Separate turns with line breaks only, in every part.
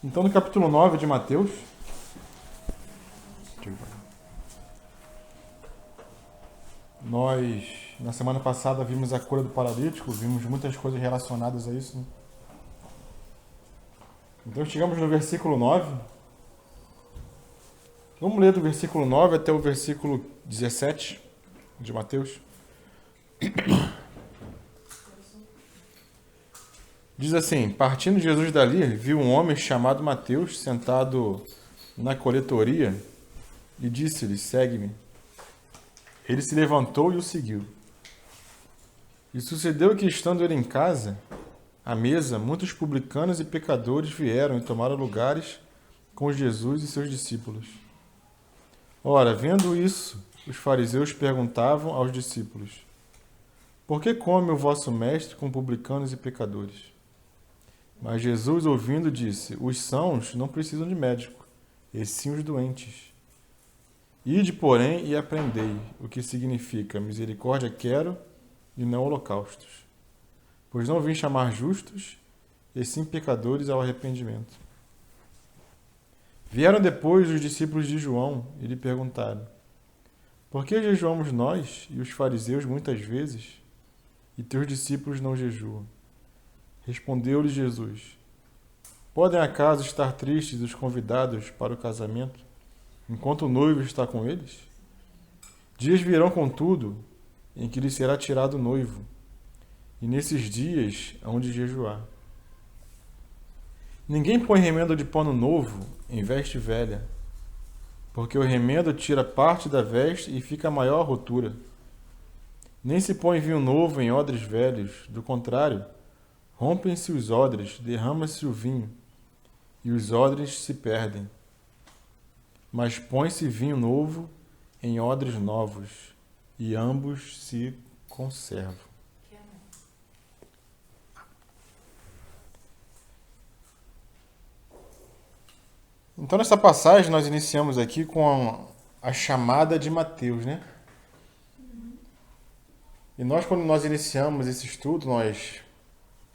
Então, no capítulo 9 de Mateus, nós, na semana passada, vimos a cura do paralítico, vimos muitas coisas relacionadas a isso, né? Então, chegamos no versículo 9. Vamos ler do versículo 9 até o versículo 17 de Mateus. Diz assim: partindo Jesus dali, viu um homem chamado Mateus sentado na coletoria e disse-lhe: segue-me. Ele se levantou e o seguiu. E sucedeu que, estando ele em casa, à mesa, muitos publicanos e pecadores vieram e tomaram lugares com Jesus e seus discípulos. Ora, vendo isso, os fariseus perguntavam aos discípulos: por que come o vosso mestre com publicanos e pecadores? Mas Jesus, ouvindo, disse: os sãos não precisam de médico, e sim os doentes. Ide, porém, e aprendei o que significa misericórdia quero e não holocaustos. Pois não vim chamar justos, e sim pecadores ao arrependimento. Vieram depois os discípulos de João e lhe perguntaram: por que jejuamos nós e os fariseus muitas vezes, e teus discípulos não jejuam? Respondeu-lhe Jesus: podem acaso estar tristes os convidados para o casamento, enquanto o noivo está com eles? Dias virão, contudo, em que lhe será tirado o noivo, e nesses dias hão de jejuar. Ninguém põe remendo de pano novo em veste velha, porque o remendo tira parte da veste e fica maior a rotura. Nem se põe vinho novo em odres velhos, do contrário, rompem-se os odres, derrama-se o vinho, e os odres se perdem. Mas põe-se vinho novo em odres novos, e ambos se conservam. Então, nessa passagem, nós iniciamos aqui com a chamada de Mateus, né? E nós, quando nós iniciamos esse estudo, nós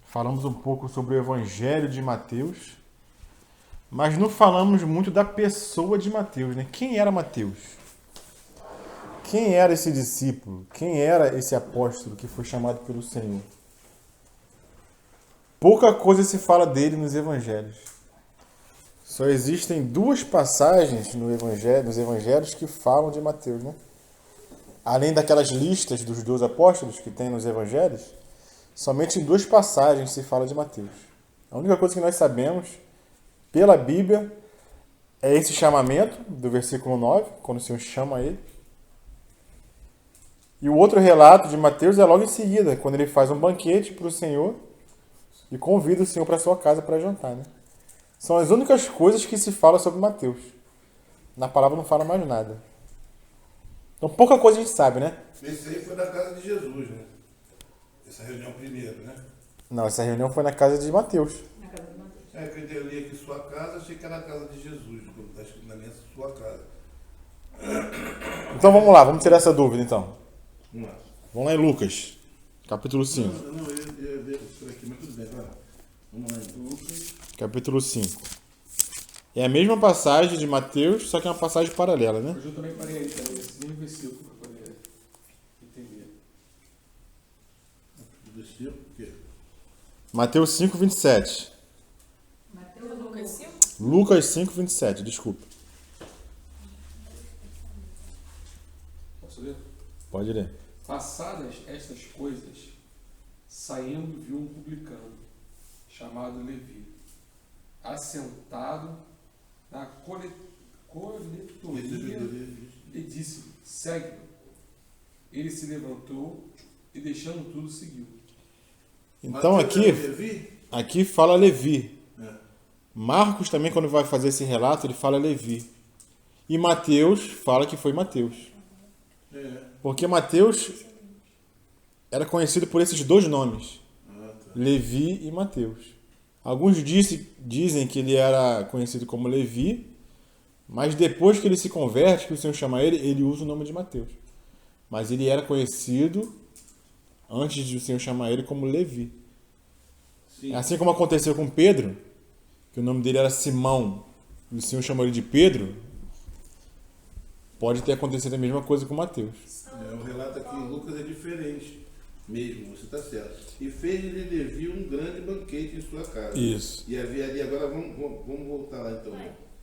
falamos um pouco sobre o Evangelho de Mateus, mas não falamos muito da pessoa de Mateus, né? Quem era Mateus? Quem era esse discípulo? Quem era esse apóstolo que foi chamado pelo Senhor? Pouca coisa se fala dele nos evangelhos. Só existem duas passagens nos evangelhos que falam de Mateus, né? Além daquelas listas dos 12 apóstolos que tem nos evangelhos, somente em duas passagens se fala de Mateus. A única coisa que nós sabemos pela Bíblia é esse chamamento do versículo 9, quando o Senhor chama ele. E o outro relato de Mateus é logo em seguida, quando ele faz um banquete para o Senhor e convida o Senhor para sua casa para jantar, né? São as únicas coisas que se fala sobre Mateus. Na palavra não fala mais nada. Então pouca coisa a gente sabe, né?
Esse aí foi na casa de Jesus, né? Essa reunião primeiro, né?
Não, essa reunião foi na casa de Mateus.
Na casa de Mateus.
É, que eu li aqui sua casa, achei que era a casa de Jesus, quando está escrito na minha sua casa.
Então vamos lá, vamos tirar essa dúvida então.
Vamos lá.
Vamos lá em Lucas, capítulo 5.
Não, eu ia ver isso aqui, mas tudo bem, vai lá. Vamos lá em Lucas.
Capítulo 5. É a mesma passagem de Mateus, só que é uma passagem paralela, né?
Hoje eu também parei aí, tá? Esse mesmo versículo para poder entender.
Versículo, o quê?
Mateus 5, 27.
Mateus ou Lucas 5?
Lucas 5, 27, desculpa.
Posso ler?
Pode ler.
Passadas estas coisas, saindo viu um publicano, chamado Levi, assentado na coletoria e disse: segue-me. Ele se levantou e, deixando tudo, seguiu.
Então aqui fala Levi. Marcos também, quando vai fazer esse relato, ele fala Levi. E Mateus fala que foi Mateus. Porque Mateus era conhecido por esses dois nomes, Levi e Mateus. Alguns dizem que ele era conhecido como Levi, mas depois que ele se converte, que o Senhor chama ele usa o nome de Mateus. Mas ele era conhecido, antes de o Senhor chamar ele, como Levi.
Sim.
Assim como aconteceu com Pedro, que o nome dele era Simão, e o Senhor chamou ele de Pedro, pode ter acontecido a mesma coisa com Mateus.
O relato aqui em Lucas é diferente mesmo, você está certo. E fez-lhe Levi um grande banquete em sua casa.
Isso.
E havia ali, agora vamos voltar lá então.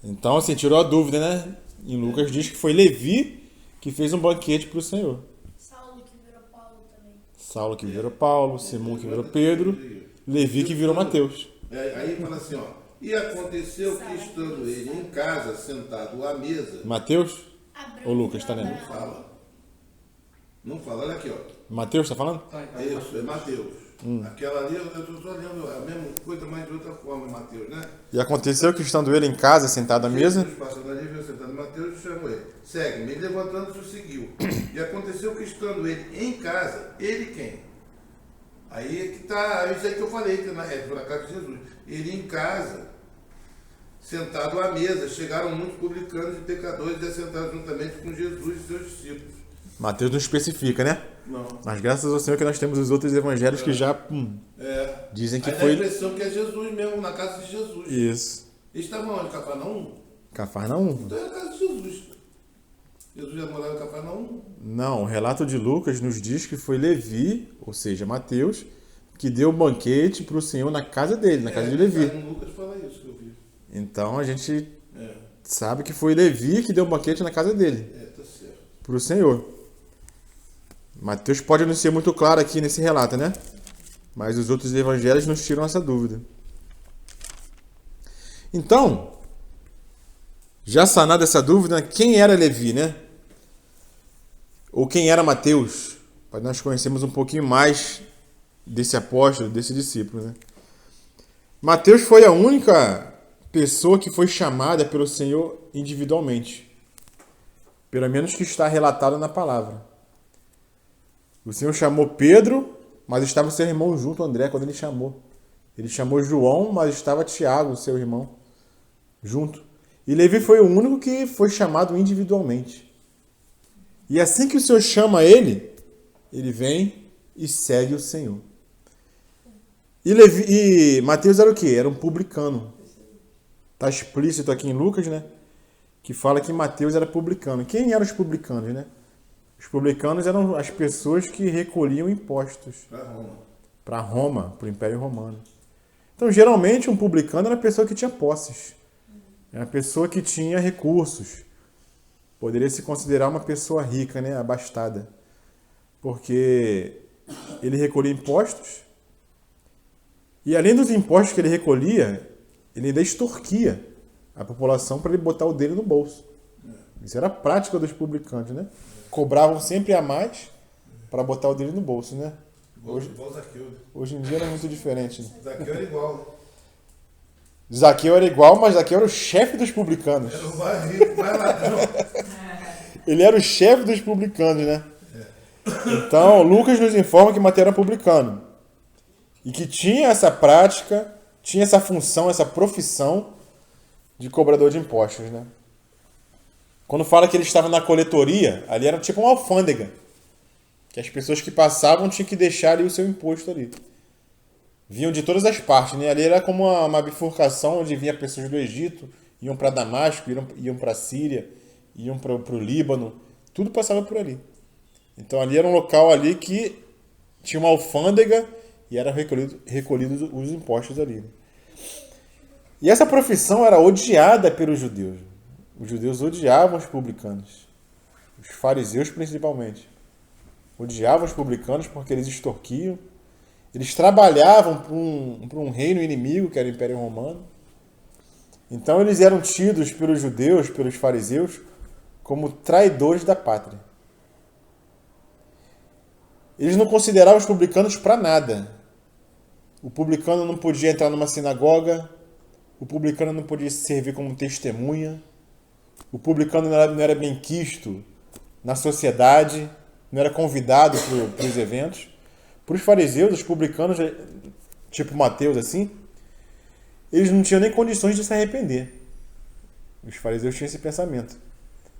Então, assim, tirou a dúvida, né? Em Lucas diz que foi Levi que fez um banquete para o Senhor.
Saulo que virou Paulo também.
Saulo que virou Paulo, Simão que virou Pedro, Levi que virou Mateus.
Aí fala assim, ó. E aconteceu que estando ele em casa, sentado à mesa.
Mateus?
Abraão
Ô, Lucas, tá lendo?
Não fala. Não fala, olha aqui, ó.
Mateus, tá falando?
Tá, então.
É isso, é Mateus. Aquela ali, eu estou só lendo a mesma coisa, mas de outra forma, Mateus, né?
E aconteceu que estando ele em casa, sentado à mesa,
Jesus passando ali, viu sentado Mateus e chamou ele. Segue-me. Ele levantando-se o seguiu. E aconteceu que estando ele em casa, ele quem? Aí é que tá, isso aí que eu falei, que é por acaso de Jesus. Ele em casa, sentado à mesa, chegaram muitos publicanos e pecadores e assentados juntamente com Jesus e seus discípulos.
Mateus não especifica, né?
Não.
Mas graças ao Senhor que nós temos os outros evangelhos que já dizem que
Aí dá a
foi
impressão que é Jesus mesmo, na casa de Jesus.
isso.
Eles estavam onde? Cafarnaum?
Cafarnaum?
Então é a casa de Jesus. Jesus já morava em Cafarnaum?
Não, o relato de Lucas nos diz que foi Levi, ou seja, Mateus, que deu o banquete para o Senhor na casa dele, na casa de Levi.
Lucas fala isso que eu vi.
Então a gente
É,
sabe que foi Levi que deu o banquete na casa dele,
tá certo.
para o Senhor. Mateus pode não ser muito claro aqui nesse relato, né? Mas os outros evangelhos nos tiram essa dúvida. Então, já sanada essa dúvida, quem era Levi, né? Ou quem era Mateus? Para nós conhecermos um pouquinho mais desse apóstolo, desse discípulo, né? Mateus foi a única pessoa que foi chamada pelo Senhor individualmente. Pelo menos que está relatado na palavra. O Senhor chamou Pedro, mas estava o seu irmão junto, André, quando ele chamou. Ele chamou João, mas estava Tiago, seu irmão, junto. E Levi foi o único que foi chamado individualmente. E assim que o Senhor chama ele, ele vem e segue o Senhor. E Mateus era o quê? Era um publicano. Está explícito aqui em Lucas, né? Que fala que Mateus era publicano. Quem eram os publicanos, né? Os publicanos eram as pessoas que recolhiam impostos para Roma, para o Império Romano. Então, geralmente, um publicano era uma pessoa que tinha posses. Era uma pessoa que tinha recursos. Poderia se considerar uma pessoa rica, né? Abastada. Porque ele recolhia impostos. E além dos impostos que ele recolhia, ele ainda extorquia a população para ele botar o dele no bolso. Isso era a prática dos publicanos, né? Cobravam sempre a mais para botar o dele no bolso, né?
Igual Zaqueu.
Hoje em dia era muito diferente. Né?
Zaqueu era igual.
Zaqueu era igual, mas Zaqueu era o chefe dos publicanos.
Era o mais rico, mais ladrão.
Ele era o chefe dos publicanos, né? Então, Lucas nos informa que Mateus era publicano. E que tinha essa prática, tinha essa função, essa profissão de cobrador de impostos, né? Quando fala que ele estava na coletoria, ali era tipo uma alfândega. Que as pessoas que passavam tinham que deixar ali o seu imposto ali. Vinham de todas as partes, né? Ali era como uma bifurcação onde vinha pessoas do Egito, iam para Damasco, iam para a Síria, iam para o Líbano. Tudo passava por ali. Então ali era um local ali que tinha uma alfândega e eram recolhidos os impostos ali. E essa profissão era odiada pelos judeus. Os judeus odiavam os publicanos. Os fariseus, principalmente. Odiavam os publicanos porque eles extorquiam. Eles trabalhavam para um reino inimigo, que era o Império Romano. Então, eles eram tidos pelos judeus, pelos fariseus, como traidores da pátria. Eles não consideravam os publicanos para nada. O publicano não podia entrar numa sinagoga. O publicano não podia servir como testemunha. O publicano não era bem quisto na sociedade, não era convidado para os eventos. Para os fariseus, os publicanos, tipo Mateus, assim, eles não tinham nem condições de se arrepender. Os fariseus tinham esse pensamento.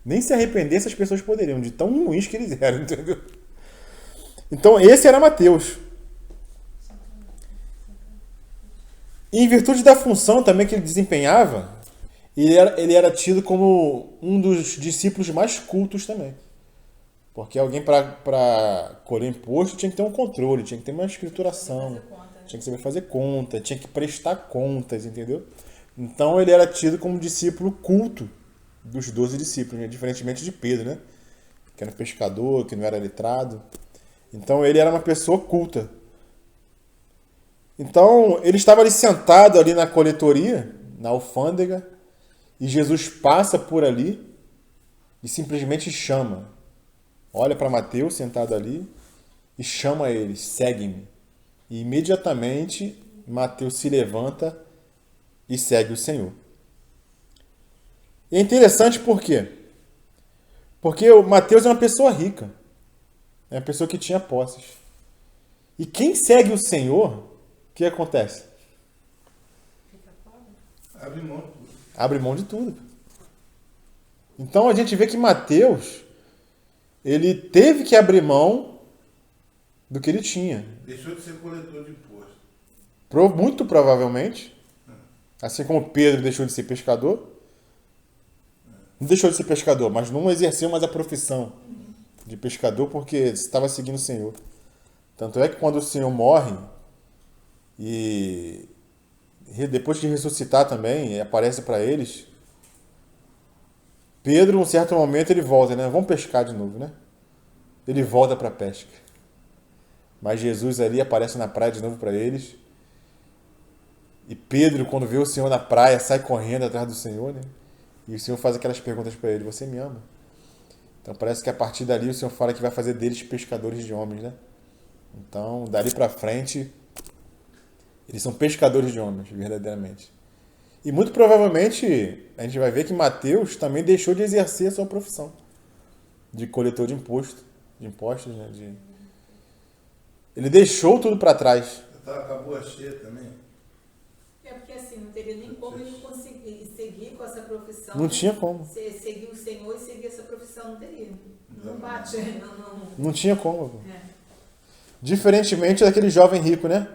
Nem se arrepender essas pessoas poderiam, de tão ruins que eles eram, entendeu? Então, esse era Mateus. E em virtude da função também que ele desempenhava, ele era tido como um dos discípulos mais cultos também. Porque alguém para colher imposto tinha que ter um controle, tinha que ter uma escrituração,
Fazer conta, né?
tinha que saber fazer conta, tinha que prestar contas, entendeu? Então ele era tido como discípulo culto dos 12 discípulos, né? Diferentemente de Pedro, né? Que era um pescador, que não era letrado. Então ele era uma pessoa culta. Então ele estava ali sentado ali na coletoria, na alfândega, e Jesus passa por ali e simplesmente chama. Olha para Mateus sentado ali e chama ele, segue-me. E imediatamente Mateus se levanta e segue o Senhor. E é interessante por quê? Porque o Mateus é uma pessoa rica. É uma pessoa que tinha posses. E quem segue o Senhor, o que acontece?
Fica pobre.
Abre mão de tudo.
Abre mão de tudo. Então a gente vê que Mateus, ele teve que abrir mão do que ele tinha.
Deixou de ser coletor de imposto.
Muito provavelmente, assim como Pedro deixou de ser pescador, não deixou de ser pescador, mas não exerceu mais a profissão de pescador porque estava seguindo o Senhor. Tanto é que quando o Senhor morre e depois de ressuscitar também, aparece para eles, Pedro, em um certo momento, ele volta, né? Vamos pescar de novo, né? Ele volta para a pesca. Mas Jesus ali aparece na praia de novo para eles. E Pedro, quando vê o Senhor na praia, sai correndo atrás do Senhor, né? E o Senhor faz aquelas perguntas para ele: você me ama? Então parece que a partir dali o Senhor fala que vai fazer deles pescadores de homens, né? Então, dali para frente, eles são pescadores de homens, verdadeiramente. E muito provavelmente a gente vai ver que Mateus também deixou de exercer a sua profissão de coletor de impostos, né? Ele deixou tudo para trás.
Acabou a cheia também.
É porque assim, não teria nem como ele conseguir seguir com essa profissão.
Não tinha como.
Seguir o Senhor e seguir essa profissão, não teria. Não bate, não.
Não tinha como.
É.
Diferentemente daquele jovem rico, né?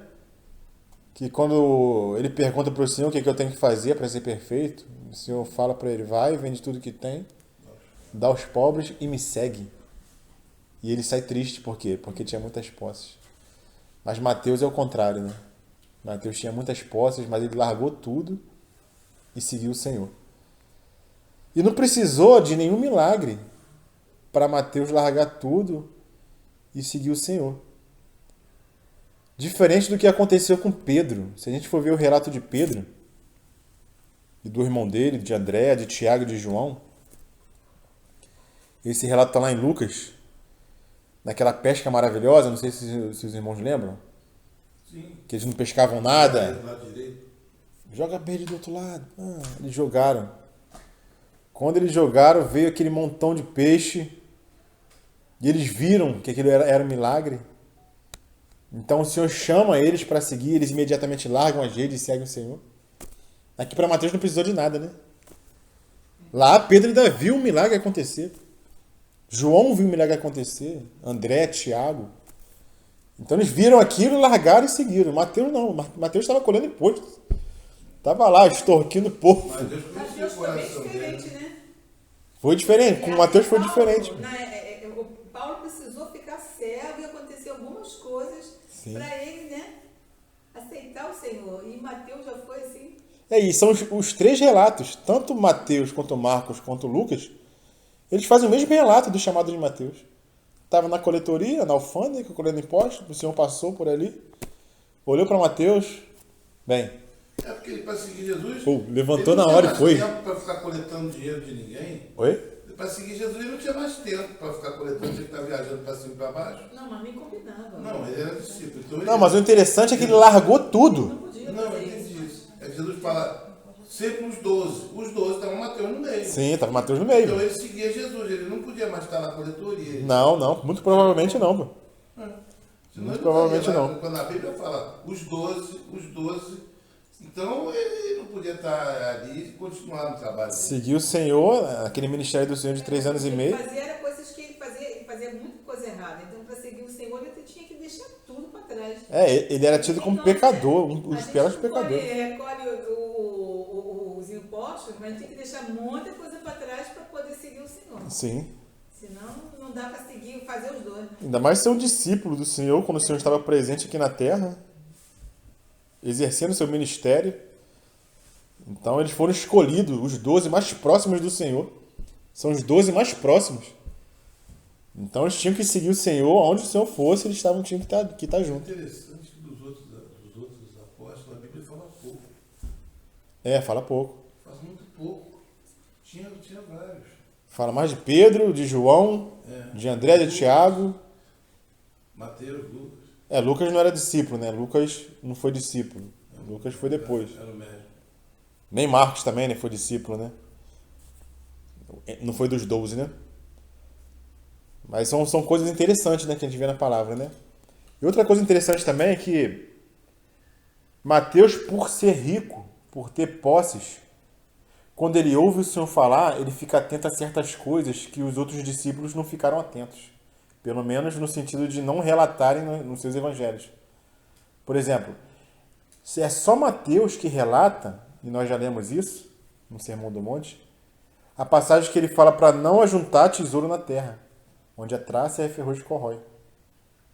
Que quando ele pergunta para o Senhor o que é que eu tenho que fazer para ser perfeito, o Senhor fala para ele: vai, vende tudo que tem, dá aos pobres e me segue. E ele sai triste, por quê? Porque tinha muitas posses. Mas Mateus é o contrário, né? Mateus tinha muitas posses, mas ele largou tudo e seguiu o Senhor. E não precisou de nenhum milagre para Mateus largar tudo e seguir o Senhor. Diferente do que aconteceu com Pedro. Se a gente for ver o relato de Pedro, e do irmão dele, de André, de Tiago e de João, esse relato está lá em Lucas, naquela pesca maravilhosa, não sei se os irmãos lembram,
Sim.
que eles não pescavam nada.
Do lado direito.
Joga verde do outro lado. Eles jogaram. Quando eles jogaram, veio aquele montão de peixe, e eles viram que aquilo era um milagre. Então o Senhor chama eles para seguir, eles imediatamente largam as redes e seguem o Senhor. Aqui para Mateus não precisou de nada, né? Lá Pedro ainda viu um milagre acontecer. João viu um milagre acontecer. André, Tiago. Então eles viram aquilo, largaram e seguiram. Mateus não. Mateus estava colhendo imposto. Estava lá, extorquindo o povo.
Mas Deus
Mas
conhecia
Deus
o
foi bem
coração
diferente,
dele.
né?
Foi diferente. Com Mateus foi
Paulo,
diferente.
O Paulo precisou ficar cego e aconteceu algumas coisas para ele, né? Aceitar o Senhor. E Mateus já foi assim.
E são os três relatos. Tanto Mateus, quanto Marcos, quanto Lucas, eles fazem o mesmo relato do chamado de Mateus. Estava na coletoria, na alfândega, colhendo impostos. O Senhor passou por ali, olhou para Mateus. Bem,
É porque ele, para seguir Jesus.
levantou
ele não
na
tinha
hora e
mais
foi.
tempo para ficar coletando dinheiro de ninguém.
Oi?
Para seguir Jesus, ele não tinha mais tempo para ficar coletando, tinha que estar viajando para cima e para baixo.
Não, mas nem combinava.
Não, ele era discípulo. Então ele...
Não, mas o interessante é que ele largou tudo.
Não podia
Não, eu
fazer
entendi isso. É que Jesus fala sempre os 12. Os 12 estavam Mateus no meio.
Sim, estava Mateus no
Então
meio.
ele seguia Jesus, ele não podia mais estar na coletoria.
Não, muito provavelmente não. Pô.
Senão
Muito
ele
provavelmente
estaria lá.
não.
Quando a Bíblia fala os 12, então ele não podia estar ali e continuar no trabalho dele.
Seguiu o Senhor, aquele ministério do Senhor de 3 anos e meio.
Ele fazia coisas que ele fazia muita coisa errada. Então, para seguir o Senhor, ele tinha que deixar tudo para trás.
Ele era tido como pecador, um dos piores pecadores.
Recolhe os impostos, mas a gente tem que deixar muita coisa para trás para poder seguir o Senhor.
Sim.
Senão não dá para seguir, fazer os dois.
Ainda mais ser um discípulo do Senhor, quando o Senhor estava presente aqui na terra, exercendo seu ministério. Então eles foram escolhidos, os 12 mais próximos do Senhor. São os 12 mais próximos. Então eles tinham que seguir o Senhor, aonde o Senhor fosse, eles tinham que estar juntos.
Interessante que dos outros apóstolos, a Bíblia fala pouco.
Fala pouco.
Faz muito pouco. Tinha vários.
Fala mais de Pedro, de João, de André, de Tiago.
Mateus, Lucas.
Lucas não era discípulo, né? Lucas não foi discípulo. Lucas foi depois.
Era o médico.
Nem Marcos também, né? Foi discípulo, né? Não foi dos 12, né? Mas são coisas interessantes, né? Que a gente vê na palavra, né? E outra coisa interessante também é que Mateus, por ser rico, por ter posses, quando ele ouve o Senhor falar, ele fica atento a certas coisas que os outros discípulos não ficaram atentos. Pelo menos no sentido de não relatarem nos seus evangelhos. Por exemplo, se é só Mateus que relata, e nós já lemos isso no Sermão do Monte, a passagem que ele fala para não ajuntar tesouro na terra, onde a traça e a ferrugem corrói.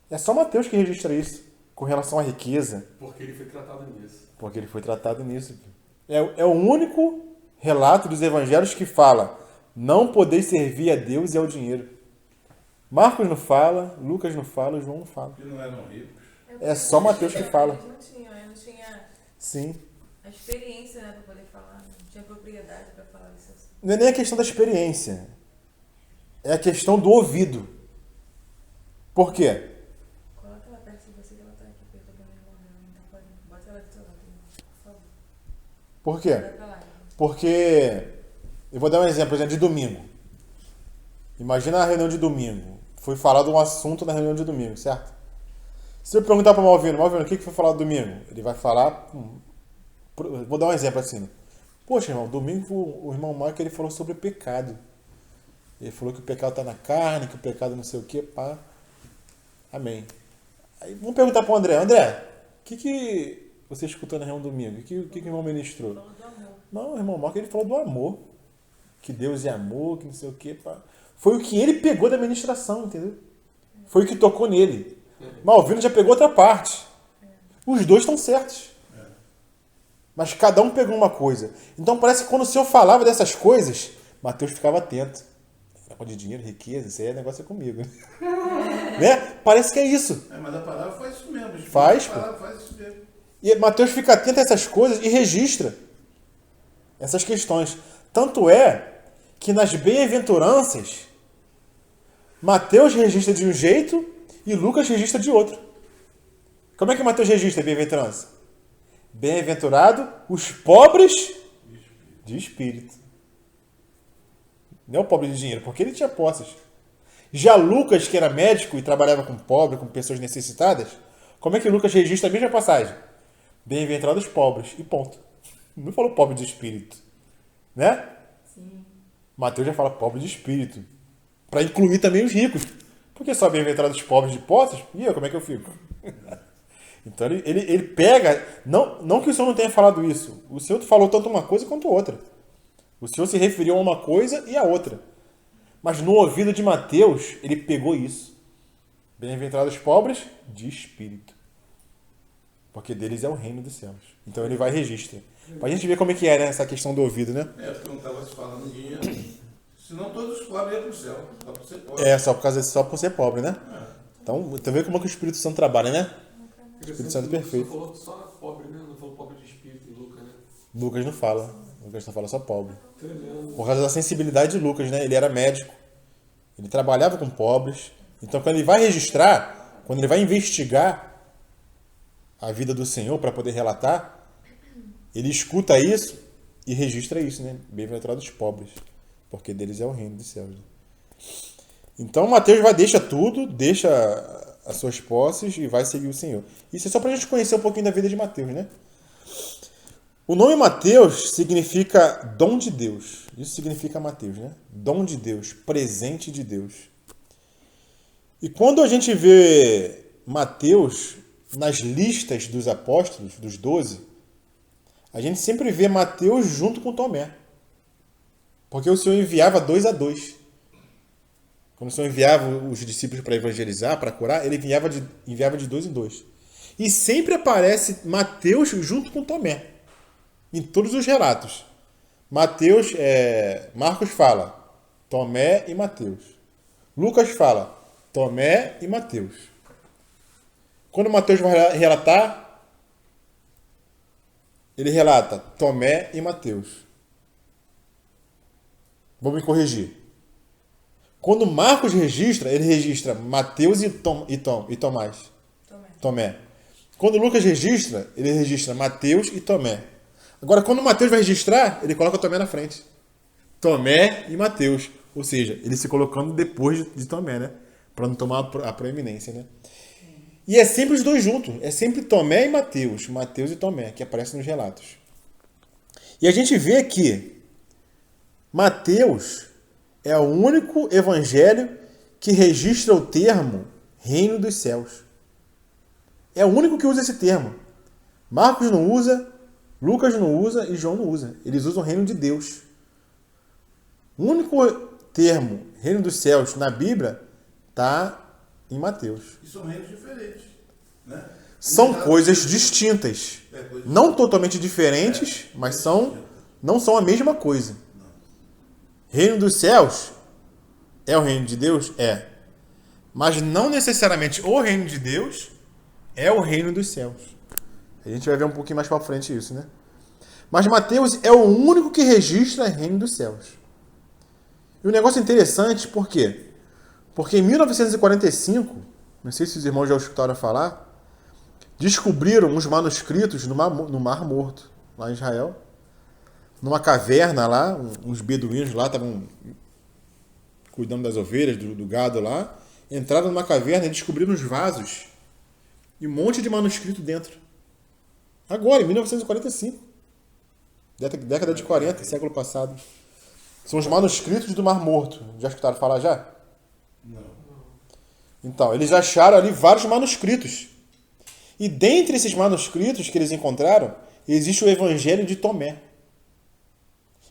É só Mateus que registra isso, com relação à riqueza.
Porque ele foi tratado nisso.
Porque ele foi tratado nisso. É o único relato dos evangelhos que fala: não podeis servir a Deus e ao dinheiro. Marcos não fala, Lucas não fala, João não fala.
Que não eram ricos.
É só Mateus que fala.
Eles não tinham
Sim.
a experiência, né, para poder falar. Não tinha propriedade para falar isso assim.
Não é nem a questão da experiência. É a questão do ouvido. Por quê?
Coloca ela perto de você que ela tá aqui perto da minha irmã. Não tá podendo. Bota ela do seu lado, por favor.
Por quê?
Vai pra lá.
Porque, eu vou dar um exemplo, de domingo. Imagina a reunião de domingo. Foi falado um assunto na reunião de domingo, certo? Se eu perguntar para o Malvino, o que foi falado domingo? Ele vai falar... Vou dar um exemplo assim. Poxa, irmão, domingo o irmão Marco ele falou sobre o pecado. Ele falou que o pecado está na carne, que o pecado não sei o quê, pá. Amém. Aí vamos perguntar para o André. André, o que você escutou na reunião domingo? O que o irmão ministrou?
Falou do amor.
Não, o irmão Marco ele falou do amor. Que Deus é amor, que não sei o quê, pá. Foi o que ele pegou da ministração, entendeu? Foi o que tocou nele. Malvino já pegou outra parte. Os dois estão certos. Mas cada um pegou uma coisa. Então parece que quando o Senhor falava dessas coisas, Mateus ficava atento. Negócio de dinheiro, riqueza, isso aí é negócio comigo. Né? Parece que é isso.
Mas a palavra faz isso mesmo.
Faz,
A palavra faz isso mesmo.
E Mateus fica atento a essas coisas e registra essas questões. Tanto é que nas bem-aventuranças, Mateus registra de um jeito e Lucas registra de outro. Como é que Mateus registra a bem-aventurança? Bem-aventurado os pobres de espírito. Não é o pobre de dinheiro, porque ele tinha posses. Já Lucas, que era médico e trabalhava com pobres, com pessoas necessitadas, como é que Lucas registra a mesma passagem? Bem-aventurados pobres, e ponto. Não falou pobre de espírito. Né?
Sim.
Mateus já fala pobre de espírito. Para incluir também os ricos. Porque só bem-aventurados pobres de posses, e eu, como é que eu fico? Então ele pega... Não que o Senhor não tenha falado isso. O Senhor falou tanto uma coisa quanto outra. O Senhor se referiu a uma coisa e a outra. Mas no ouvido de Mateus, ele pegou isso. Bem-aventurados pobres de espírito. Porque deles é o reino dos céus. Então ele vai e registra. Pra gente ver como é que é, né, essa questão do ouvido, né?
Porque não estava se falando de dinheiro. Senão todos os pobres iam para o céu. Só por ser pobre.
Só por ser pobre, né? Então, tá vendo como é que o Espírito Santo trabalha, né?
O
Espírito Santo perfeito.
Só falou só pobre, né? Não falou pobre de espírito em Lucas, né?
Lucas não fala. Lucas só fala só pobre.
Tremendo.
Por causa da sensibilidade de Lucas, né? Ele era médico. Ele trabalhava com pobres. Então, quando ele vai registrar, quando ele vai investigar a vida do Senhor para poder relatar, ele escuta isso e registra isso, né? Bem-aventurados pobres, porque deles é o reino dos céus. Né? Então, Mateus deixa tudo, deixa as suas posses e vai seguir o Senhor. Isso é só para a gente conhecer um pouquinho da vida de Mateus, né? O nome Mateus significa dom de Deus. Isso significa Mateus, né? Dom de Deus, presente de Deus. E quando a gente vê Mateus, nas listas dos apóstolos, dos 12, a gente sempre vê Mateus junto com Tomé. Porque o Senhor enviava 2 a 2. Quando o Senhor enviava os discípulos para evangelizar, para curar, ele enviava de 2 em 2. E sempre aparece Mateus junto com Tomé. Em todos os relatos. Marcos fala Tomé e Mateus. Lucas fala Tomé e Mateus. Quando Mateus vai relatar, ele relata Tomé e Mateus. Vou me corrigir. Quando Marcos registra, ele registra Mateus e Tomás. Tomé. Quando Lucas registra, ele registra Mateus e Tomé. Agora, quando Mateus vai registrar, ele coloca Tomé na frente. Tomé e Mateus. Ou seja, ele se colocando depois de Tomé, né? Para não tomar a proeminência, né? E é sempre os dois juntos. É sempre Tomé e Mateus. Mateus e Tomé, que aparecem nos relatos. E a gente vê que Mateus é o único evangelho que registra o termo reino dos céus. É o único que usa esse termo. Marcos não usa, Lucas não usa e João não usa. Eles usam o reino de Deus. O único termo reino dos céus na Bíblia está em Mateus.
E são reinos diferentes. Né?
São coisas distintas. Não totalmente diferentes, mas não são a mesma coisa. Reino dos céus é o reino de Deus? É. Mas não necessariamente o reino de Deus é o reino dos céus. A gente vai ver um pouquinho mais para frente isso, né? Mas Mateus é o único que registra o reino dos céus. E um negócio interessante, por quê? Porque em 1945, não sei se os irmãos já escutaram falar, descobriram uns manuscritos no Mar Morto, lá em Israel. Numa caverna lá, uns beduínos lá estavam cuidando das ovelhas, do gado lá. Entraram numa caverna e descobriram uns vasos e um monte de manuscrito dentro. Agora, em 1945. Década de 40, século passado. São os manuscritos do Mar Morto. Já escutaram falar já?
Não.
Então, eles acharam ali vários manuscritos. E dentre esses manuscritos que eles encontraram, existe o Evangelho de Tomé.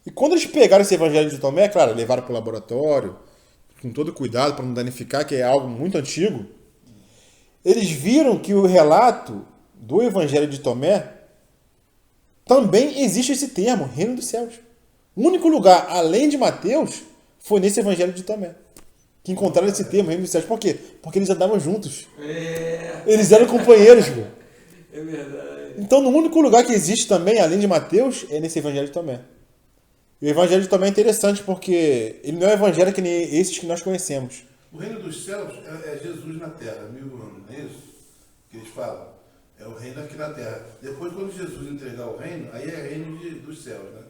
E quando eles pegaram esse Evangelho de Tomé, claro, levaram para o laboratório, com todo cuidado para não danificar, que é algo muito antigo, eles viram que o relato do Evangelho de Tomé também existe esse termo, reino dos céus. O único lugar, além de Mateus, foi nesse Evangelho de Tomé. Que encontraram esse termo, reino dos céus. Por quê? Porque eles andavam juntos. Eles eram companheiros, pô.
É verdade.
Então, no único lugar que existe também, além de Mateus, é nesse Evangelho de Tomé. E o Evangelho de Tomé é interessante porque ele não é um evangelho que nem esses que nós conhecemos.
O reino dos céus é Jesus na terra, 1000 anos, não é isso? Que eles falam. É o reino aqui na terra. Depois, quando Jesus entregar o reino, aí é reino dos céus, né?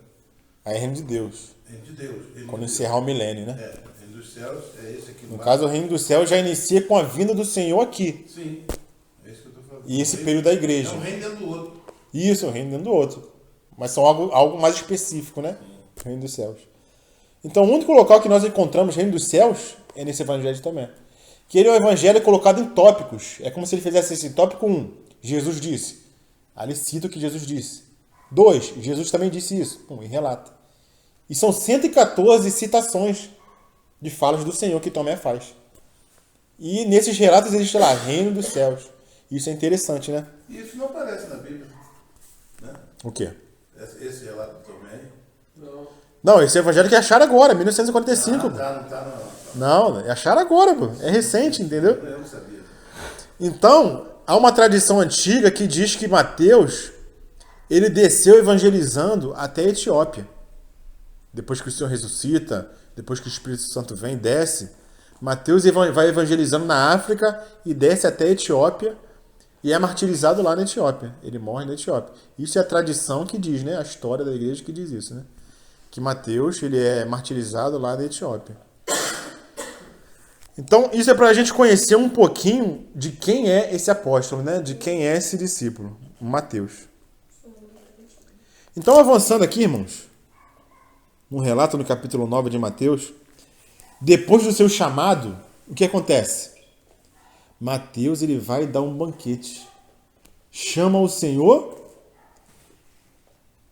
Aí é reino de Deus.
Reino de Deus. Reino
Quando
de
encerrar o milênio, né?
Deus. É, reino dos céus é esse aqui.
No caso, o reino dos céus já inicia com a vinda do Senhor aqui.
Sim, é isso que eu estou falando.
E esse período da igreja.
É um reino dentro do outro.
Isso, o reino dentro do outro. Mas são algo mais específico, né? O reino dos céus. Então, o único local que nós encontramos reino dos céus é nesse Evangelho de Tomé. Que ele é um evangelho colocado em tópicos. É como se ele fizesse esse tópico 1. Jesus disse. Aí ele cita o que Jesus disse. 2. Jesus também disse isso. E relata. E são 114 citações de falas do Senhor que Tomé faz. E nesses relatos existe lá, reino dos céus. Isso é interessante, né?
E isso não aparece na Bíblia. Né?
O quê?
Esse relato também.
Não, esse evangelho que acharam agora, 1945.
Não tá, não.
Não, acharam agora, pô. É recente, entendeu?
Eu não sabia.
Então, há uma tradição antiga que diz que Mateus, ele desceu evangelizando até a Etiópia. Depois que o Senhor ressuscita, depois que o Espírito Santo vem, desce. Mateus vai evangelizando na África e desce até a Etiópia e é martirizado lá na Etiópia. Ele morre na Etiópia. Isso é a tradição que diz, né? A história da igreja que diz isso, né? Que Mateus, ele é martirizado lá na Etiópia. Então, isso é para a gente conhecer um pouquinho de quem é esse apóstolo, né? De quem é esse discípulo, Mateus. Então, avançando aqui, irmãos, no relato no capítulo 9 de Mateus, depois do seu chamado, o que acontece? Mateus, ele vai dar um banquete chama o Senhor,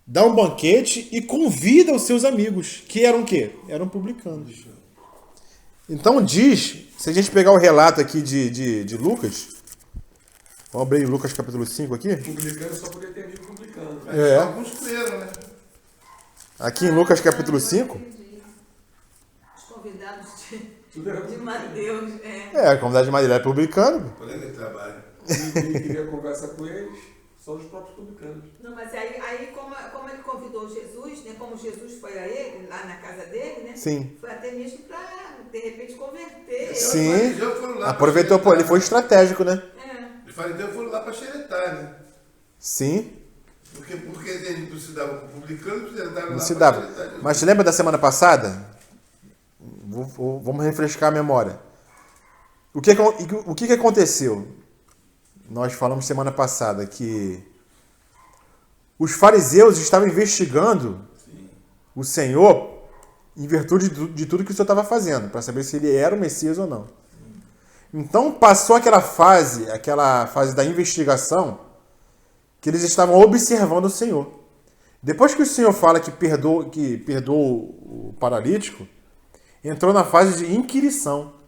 dá um banquete e convida os seus amigos, que eram o quê? Eram publicanos. Então diz, se a gente pegar o relato aqui de Lucas, vamos abrir Lucas capítulo 5 aqui.
Publicano só podia ter amigo publicano.
Mas
É.
alguns creram, né?
Aqui em Lucas capítulo 5.
Os convidados
Tudo era
de
publicano.
Mateus. É.
A comunidade de Marília é publicano.
Colega de trabalho.
Ninguém queria conversar com eles, só os próprios publicanos.
Não, mas aí como ele convidou Jesus, né? Como Jesus foi a ele, lá na casa dele, né?
Sim.
Foi até mesmo para, de repente, converter.
Sim.
Os fariseus foram lá
Aproveitou,
pra
pô, ele foi estratégico, né?
É.
Os fariseus foram lá para xeretar, né?
Sim.
Porque eles precisavam com o publicano, precisavam
Não
lá
se
pra
dava.
xeretar Jesus.
Mas te lembra da semana passada? Vamos refrescar a memória. O que aconteceu? Nós falamos semana passada que os fariseus estavam investigando o Senhor em virtude de tudo que o Senhor estava fazendo, para saber se ele era o Messias ou não. Então passou aquela fase da investigação, que eles estavam observando o Senhor. Depois que o Senhor fala que perdoou o paralítico, entrou na fase de inquirição.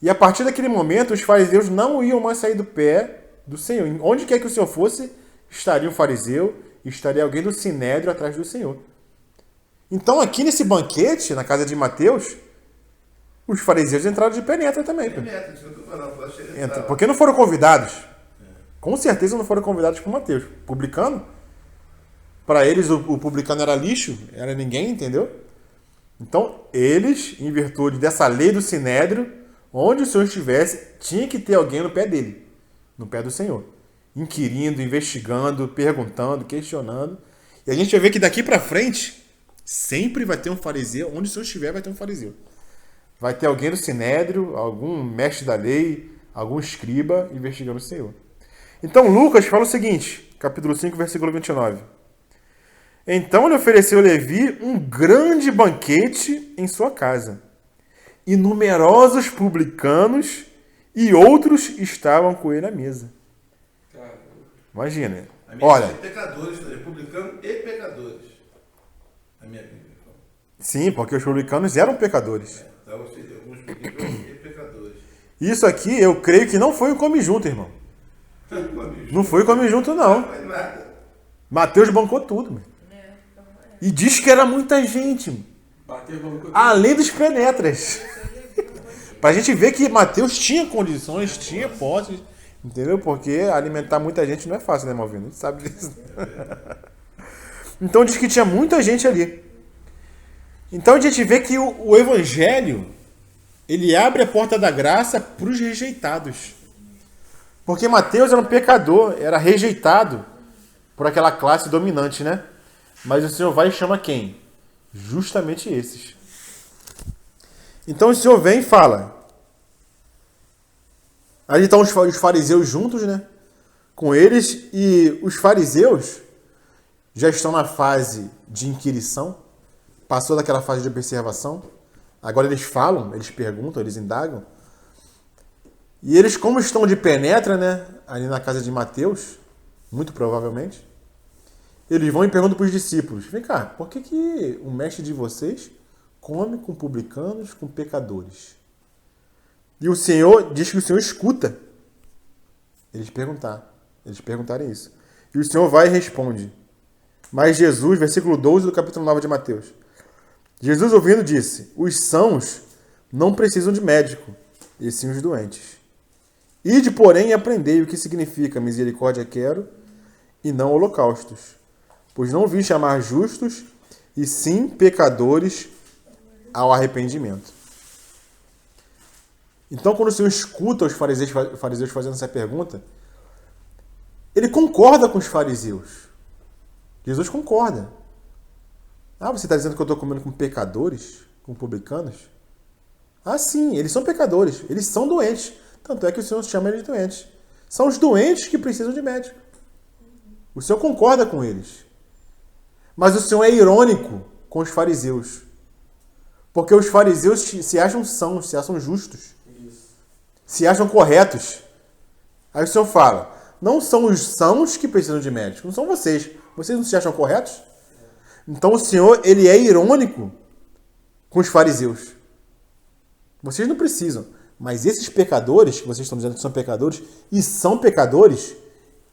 E a partir daquele momento, os fariseus não iam mais sair do pé do Senhor. Onde quer que o Senhor fosse, estaria um fariseu, estaria alguém do Sinédrio atrás do Senhor. Então, aqui nesse banquete, na casa de Mateus, os fariseus entraram de penetra também. Pô.
Penetra, isso que eu tô falando, pra xeretar.
Porque não foram convidados. Com certeza não foram convidados por Mateus. Publicano, para eles o publicano era lixo, era ninguém, entendeu? Então, eles, em virtude dessa lei do Sinédrio, onde o Senhor estivesse, tinha que ter alguém no pé dele, no pé do Senhor. Inquirindo, investigando, perguntando, questionando. E a gente vai ver que daqui para frente, sempre vai ter um fariseu, onde o Senhor estiver vai ter um fariseu. Vai ter alguém do Sinédrio, algum mestre da lei, algum escriba investigando o Senhor. Então Lucas fala o seguinte, capítulo 5, versículo 29. Então ele ofereceu a Levi um grande banquete em sua casa. E numerosos publicanos e outros estavam com ele à mesa.
Cara,
Imagina.
A minha
Olha,
Bíblia é pecadores, republicanos e pecadores. A minha Bíblia.
sim, porque os publicanos eram pecadores.
Então, alguns publicanos e pecadores.
Isso aqui, eu creio que não foi o come junto, irmão. Não foi o come junto, não.
Não faz nada.
Mateus bancou tudo. Meu. E diz que era muita gente, meu.
bateu o banco.
Além dos penetras. Pra gente ver que Mateus tinha condições, tinha posses, entendeu? Porque alimentar muita gente não é fácil, né, Malvino? A gente sabe disso. Então diz que tinha muita gente ali. Então a gente vê que o evangelho, ele abre a porta da graça para os rejeitados. Porque Mateus era um pecador, era rejeitado por aquela classe dominante, né? Mas o Senhor vai e chama quem? Justamente esses. Então o Senhor vem e fala. Ali estão os fariseus juntos, né? Com eles, e os fariseus já estão na fase de inquirição, passou daquela fase de observação, agora eles falam, eles perguntam, eles indagam. E eles, como estão de penetra, né? Ali na casa de Mateus, muito provavelmente, eles vão e perguntam para os discípulos: vem cá, por que o mestre de vocês come com publicanos, com pecadores? E o Senhor diz que o Senhor escuta eles perguntarem isso. E o Senhor vai e responde. Mas Jesus, versículo 12 do capítulo 9 de Mateus. Jesus, ouvindo, disse: os sãos não precisam de médico, e sim os doentes. Ide, porém, e aprendei o que significa misericórdia quero, e não holocaustos. Pois não vim chamar justos, e sim pecadores ao arrependimento. Então, quando o Senhor escuta os fariseus fazendo essa pergunta, ele concorda com os fariseus. Jesus concorda. Ah, você está dizendo que eu estou comendo com pecadores? Com publicanos? Ah, sim, eles são pecadores. Eles são doentes. Tanto é que o Senhor chama eles de doentes. São os doentes que precisam de médico. O Senhor concorda com eles. Mas o Senhor é irônico com os fariseus. Porque os fariseus se acham sãos, se acham justos. Se acham corretos. Aí o Senhor fala: Não são os sãos que precisam de médico, não são vocês. Vocês não se acham corretos? Então o Senhor, ele é irônico com os fariseus. Vocês não precisam. Mas esses pecadores, que vocês estão dizendo que são pecadores, e são pecadores,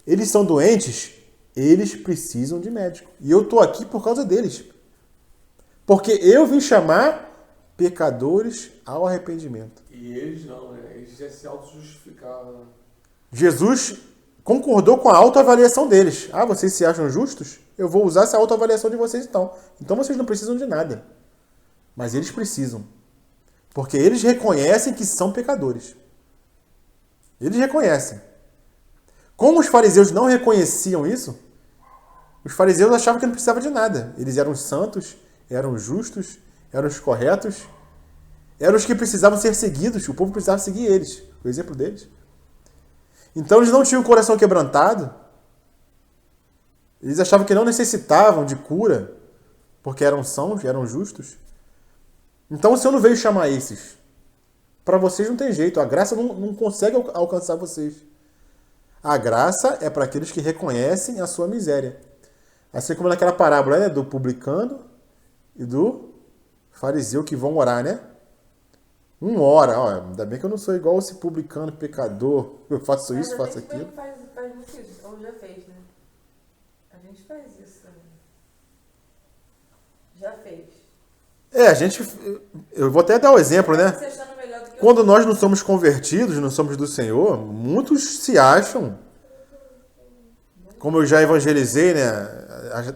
eles são doentes, eles precisam de médico. E eu estou aqui por causa deles. Porque eu vim chamar pecadores ao arrependimento.
E eles não, né? Eles já se auto-justificavam. Né?
Jesus concordou com a autoavaliação deles. Ah, vocês se acham justos? Eu vou usar essa autoavaliação de vocês então. Então vocês não precisam de nada. Mas eles precisam. Porque eles reconhecem que são pecadores. Eles reconhecem. Como os fariseus não reconheciam isso, os fariseus achavam que não precisavam de nada. Eles eram santos, eram justos, eram os corretos, eram os que precisavam ser seguidos. O povo precisava seguir eles, o exemplo deles. Então eles não tinham o coração quebrantado. Eles achavam que não necessitavam de cura, porque eram sãos, eram justos. Então o Senhor não veio chamar esses. Para vocês não tem jeito. A graça não consegue alcançar vocês. A graça é para aqueles que reconhecem a sua miséria. Assim como naquela parábola, né, do publicano e do fariseu que vão orar, né? Um ora. Ó, ainda bem que eu não sou igual esse publicano pecador. Eu faço isso, faço aquilo.
Mas a gente faz muito isso. Ou já fez, né? A gente faz isso também. Já fez.
Eu vou até dar o exemplo, né?
Você achando melhor do que
Quando nós não somos convertidos, não somos do Senhor, muitos se acham, como eu já evangelizei, né?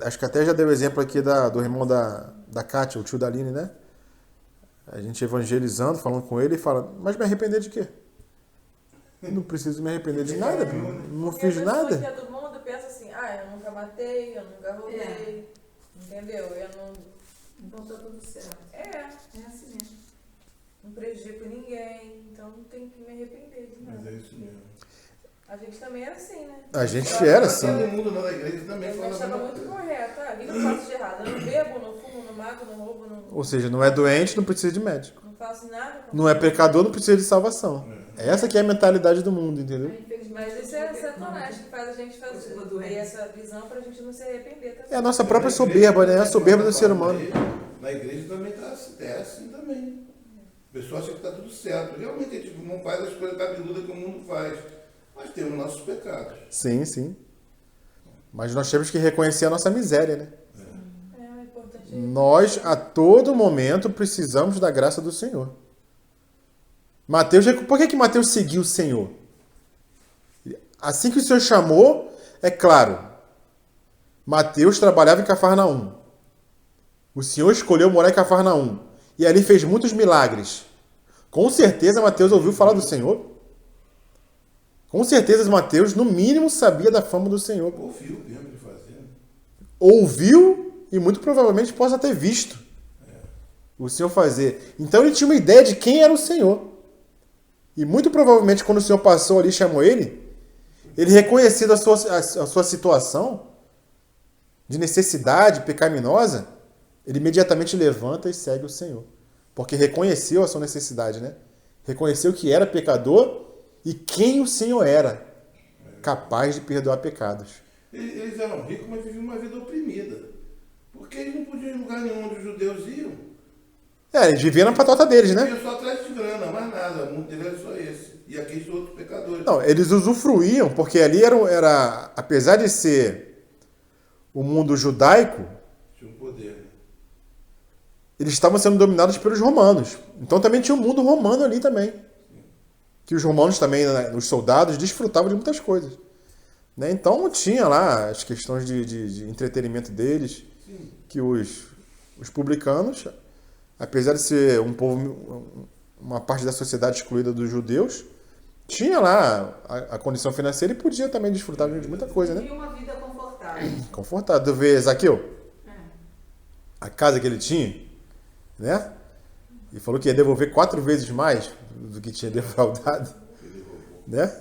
Acho que até já dei o exemplo aqui do irmão da Kátia, o tio da Aline, né? A gente evangelizando, falando com ele, e fala, mas me arrepender de quê? Eu não preciso me arrepender de nada, não
Porque
fiz
a pessoa
nada.
que é do mundo pensa assim, eu nunca matei, eu nunca roubei, entendeu? Eu não...
Então tá tudo certo.
É
assim mesmo.
não prejudico ninguém, então não tenho que me arrepender de nada.
Mas é isso mesmo.
A gente também era assim, né?
A gente era assim.
Todo mundo na igreja também
Eu
fala a
achava
mesma
muito
coisa.
correto. O que eu faço de errado? Eu não bebo, não fumo, não mato, não roubo, não
Ou seja, não é doente, não precisa de médico.
faço nada.
Não é pecador, não precisa de salvação. Essa que é a mentalidade do mundo, entendeu?
Mas isso é Satanás que faz a gente ter essa visão pra gente não se arrepender também.
É a nossa própria soberba, né? A soberba do ser humano.
Na igreja também é assim também. O pessoal acha que está tudo certo. Realmente a gente não faz as coisas cabeludas que o mundo faz. Mas temos nossos pecados.
Sim, sim. Mas nós temos que reconhecer a nossa miséria, né?
É importante.
Nós, a todo momento, precisamos da graça do Senhor. Mateus, por que Mateus seguiu o Senhor? Assim que o Senhor chamou, é claro, Mateus trabalhava em Cafarnaum. O Senhor escolheu morar em Cafarnaum. E ali fez muitos milagres. Com certeza, Mateus ouviu falar do Senhor. Com certeza, Mateus, no mínimo, sabia da fama do Senhor.
Ouviu mesmo de fazer.
Ouviu e muito provavelmente possa ter visto o Senhor fazer. Então ele tinha uma ideia de quem era o Senhor. E muito provavelmente quando o Senhor passou ali e chamou ele reconhecendo a sua situação de necessidade pecaminosa, ele imediatamente levanta e segue o Senhor. Porque reconheceu a sua necessidade, né? Reconheceu que era pecador e quem o Senhor era, capaz de perdoar pecados.
Eles eram ricos, mas viviam uma vida oprimida. Porque eles não podiam ir em lugar nenhum onde os judeus iam.
Eles viviam na patota deles, né?
Viviam só atrás de grana, mais nada. O mundo dele era só esse. E aqueles outros pecadores.
Não, eles usufruíam, porque ali era apesar de ser o mundo judaico,
Tinha um poder.
eles estavam sendo dominados pelos romanos. Então também tinha um mundo romano ali também. Que os romanos também, né, os soldados, desfrutavam de muitas coisas. Né? Então tinha lá as questões de entretenimento deles, que os publicanos, apesar de ser um povo, uma parte da sociedade excluída dos judeus, tinha lá a condição financeira e podia também desfrutar de muita coisa, né?
E uma vida confortável.
Confortável. Tu vê Zaqueu? A casa que ele tinha, né? E falou que ia devolver 4 vezes mais do que tinha defraudado, né?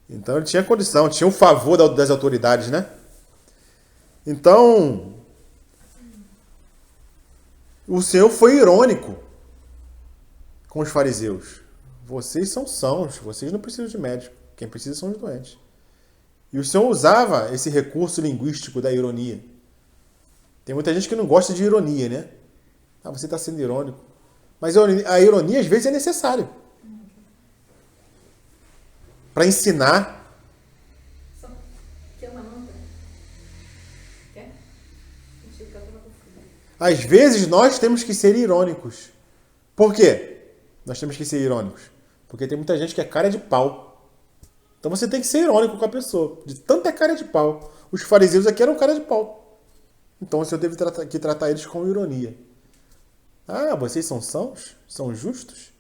Então ele tinha condição, tinha o favor das autoridades, né? Então, o Senhor foi irônico com os fariseus. Vocês são sãos, vocês não precisam de médico. Quem precisa são os doentes. E o Senhor usava esse recurso linguístico da ironia. Tem muita gente que não gosta de ironia, né? Ah, você está sendo irônico. Mas a ironia, às vezes, é necessária. Para ensinar.
Quer uma manta? Quer? Deixa eu ficar toda confusa.
Às vezes, nós temos que ser irônicos. Por quê? Nós temos que ser irônicos. Porque tem muita gente que é cara de pau. Então você tem que ser irônico com a pessoa. De tanta cara de pau. Os fariseus aqui eram cara de pau. Então o Senhor teve que tratar eles com ironia. Ah, vocês são sãos? São justos?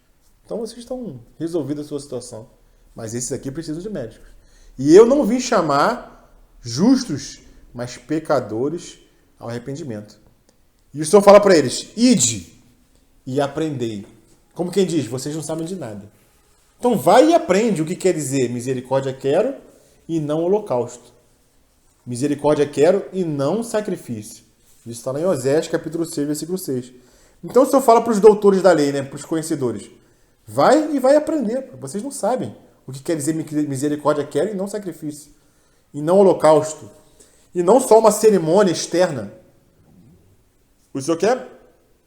Então vocês estão resolvida a sua situação. Mas esses aqui precisam de médicos. E eu não vim chamar justos, mas pecadores ao arrependimento. E o Senhor fala para eles, ide e aprendei. Como quem diz, vocês não sabem de nada. Então vai e aprende o que quer dizer misericórdia quero e não holocausto. Misericórdia quero e não sacrifício. Isso está lá em Osés, capítulo 6, versículo 6. Então o Senhor fala para os doutores da lei, né, para os conhecedores. Vai e vai aprender. Vocês não sabem o que quer dizer misericórdia quero e não sacrifício. E não holocausto. E não só uma cerimônia externa. O Senhor quer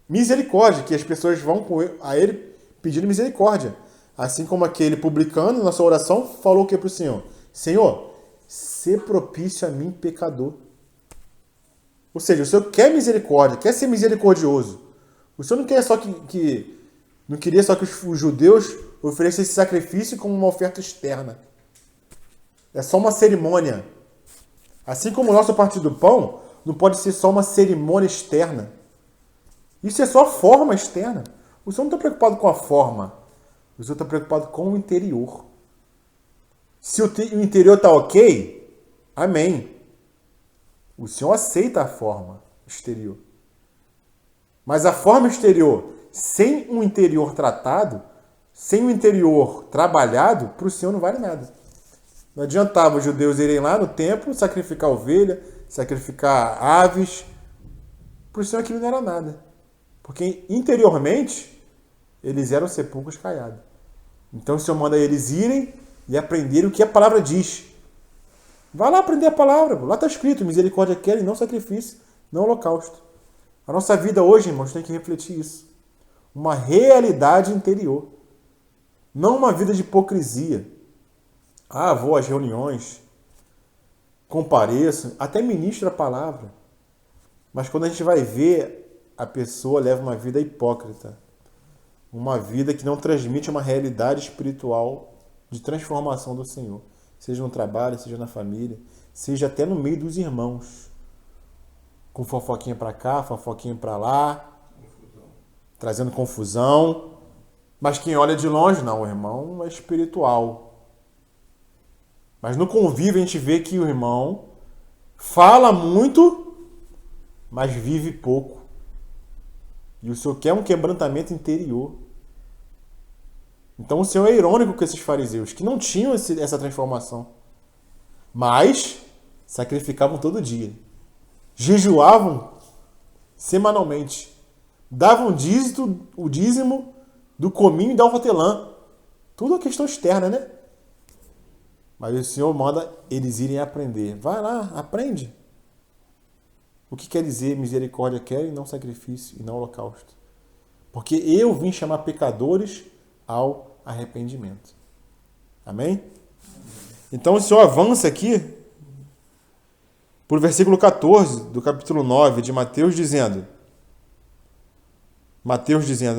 misericórdia, que as pessoas vão a Ele pedindo misericórdia. Assim como aquele publicano, na sua oração, falou o que para o Senhor? Senhor, sê propício a mim, pecador. Ou seja, o Senhor quer misericórdia, quer ser misericordioso. O Senhor não quer só não queria só que os judeus oferecessem esse sacrifício como uma oferta externa. É só uma cerimônia. Assim como o nosso partir do pão não pode ser só uma cerimônia externa. Isso é só a forma externa. O Senhor não está preocupado com a forma. O Senhor está preocupado com o interior. Se o interior está ok, amém. O Senhor aceita a forma exterior. Mas a forma exterior, sem um interior tratado, sem um interior trabalhado, para o Senhor não vale nada. Não adiantava os judeus irem lá no templo, sacrificar ovelha, sacrificar aves. Para o Senhor aquilo não era nada. Porque interiormente, eles eram sepulcros caiados. Então o Senhor manda eles irem e aprenderem o que a palavra diz. Vai lá aprender a palavra. Lá está escrito, misericórdia quero e não sacrifício, não holocausto. A nossa vida hoje, irmãos, tem que refletir isso. Uma realidade interior. Não uma vida de hipocrisia. Ah, vou às reuniões, compareço, até ministro a palavra. Mas quando a gente vai ver, a pessoa leva uma vida hipócrita. Uma vida que não transmite uma realidade espiritual de transformação do Senhor. Seja no trabalho, seja na família, seja até no meio dos irmãos. Com fofoquinha para cá, fofoquinha para lá, trazendo confusão. Mas quem olha de longe, não, o irmão é espiritual. Mas no convívio a gente vê que o irmão fala muito, mas vive pouco. E o Senhor quer um quebrantamento interior. Então o Senhor é irônico com esses fariseus, que não tinham essa transformação. Mas sacrificavam todo dia. Jejuavam semanalmente. Davam o dízimo do cominho e da hortelã. Tudo uma questão externa, né? Mas o Senhor manda eles irem aprender. Vai lá, aprende. O que quer dizer misericórdia quero e não sacrifício e não holocausto? Porque eu vim chamar pecadores ao arrependimento. Amém? Então o Senhor avança aqui para o versículo 14 do capítulo 9 de Mateus, dizendo,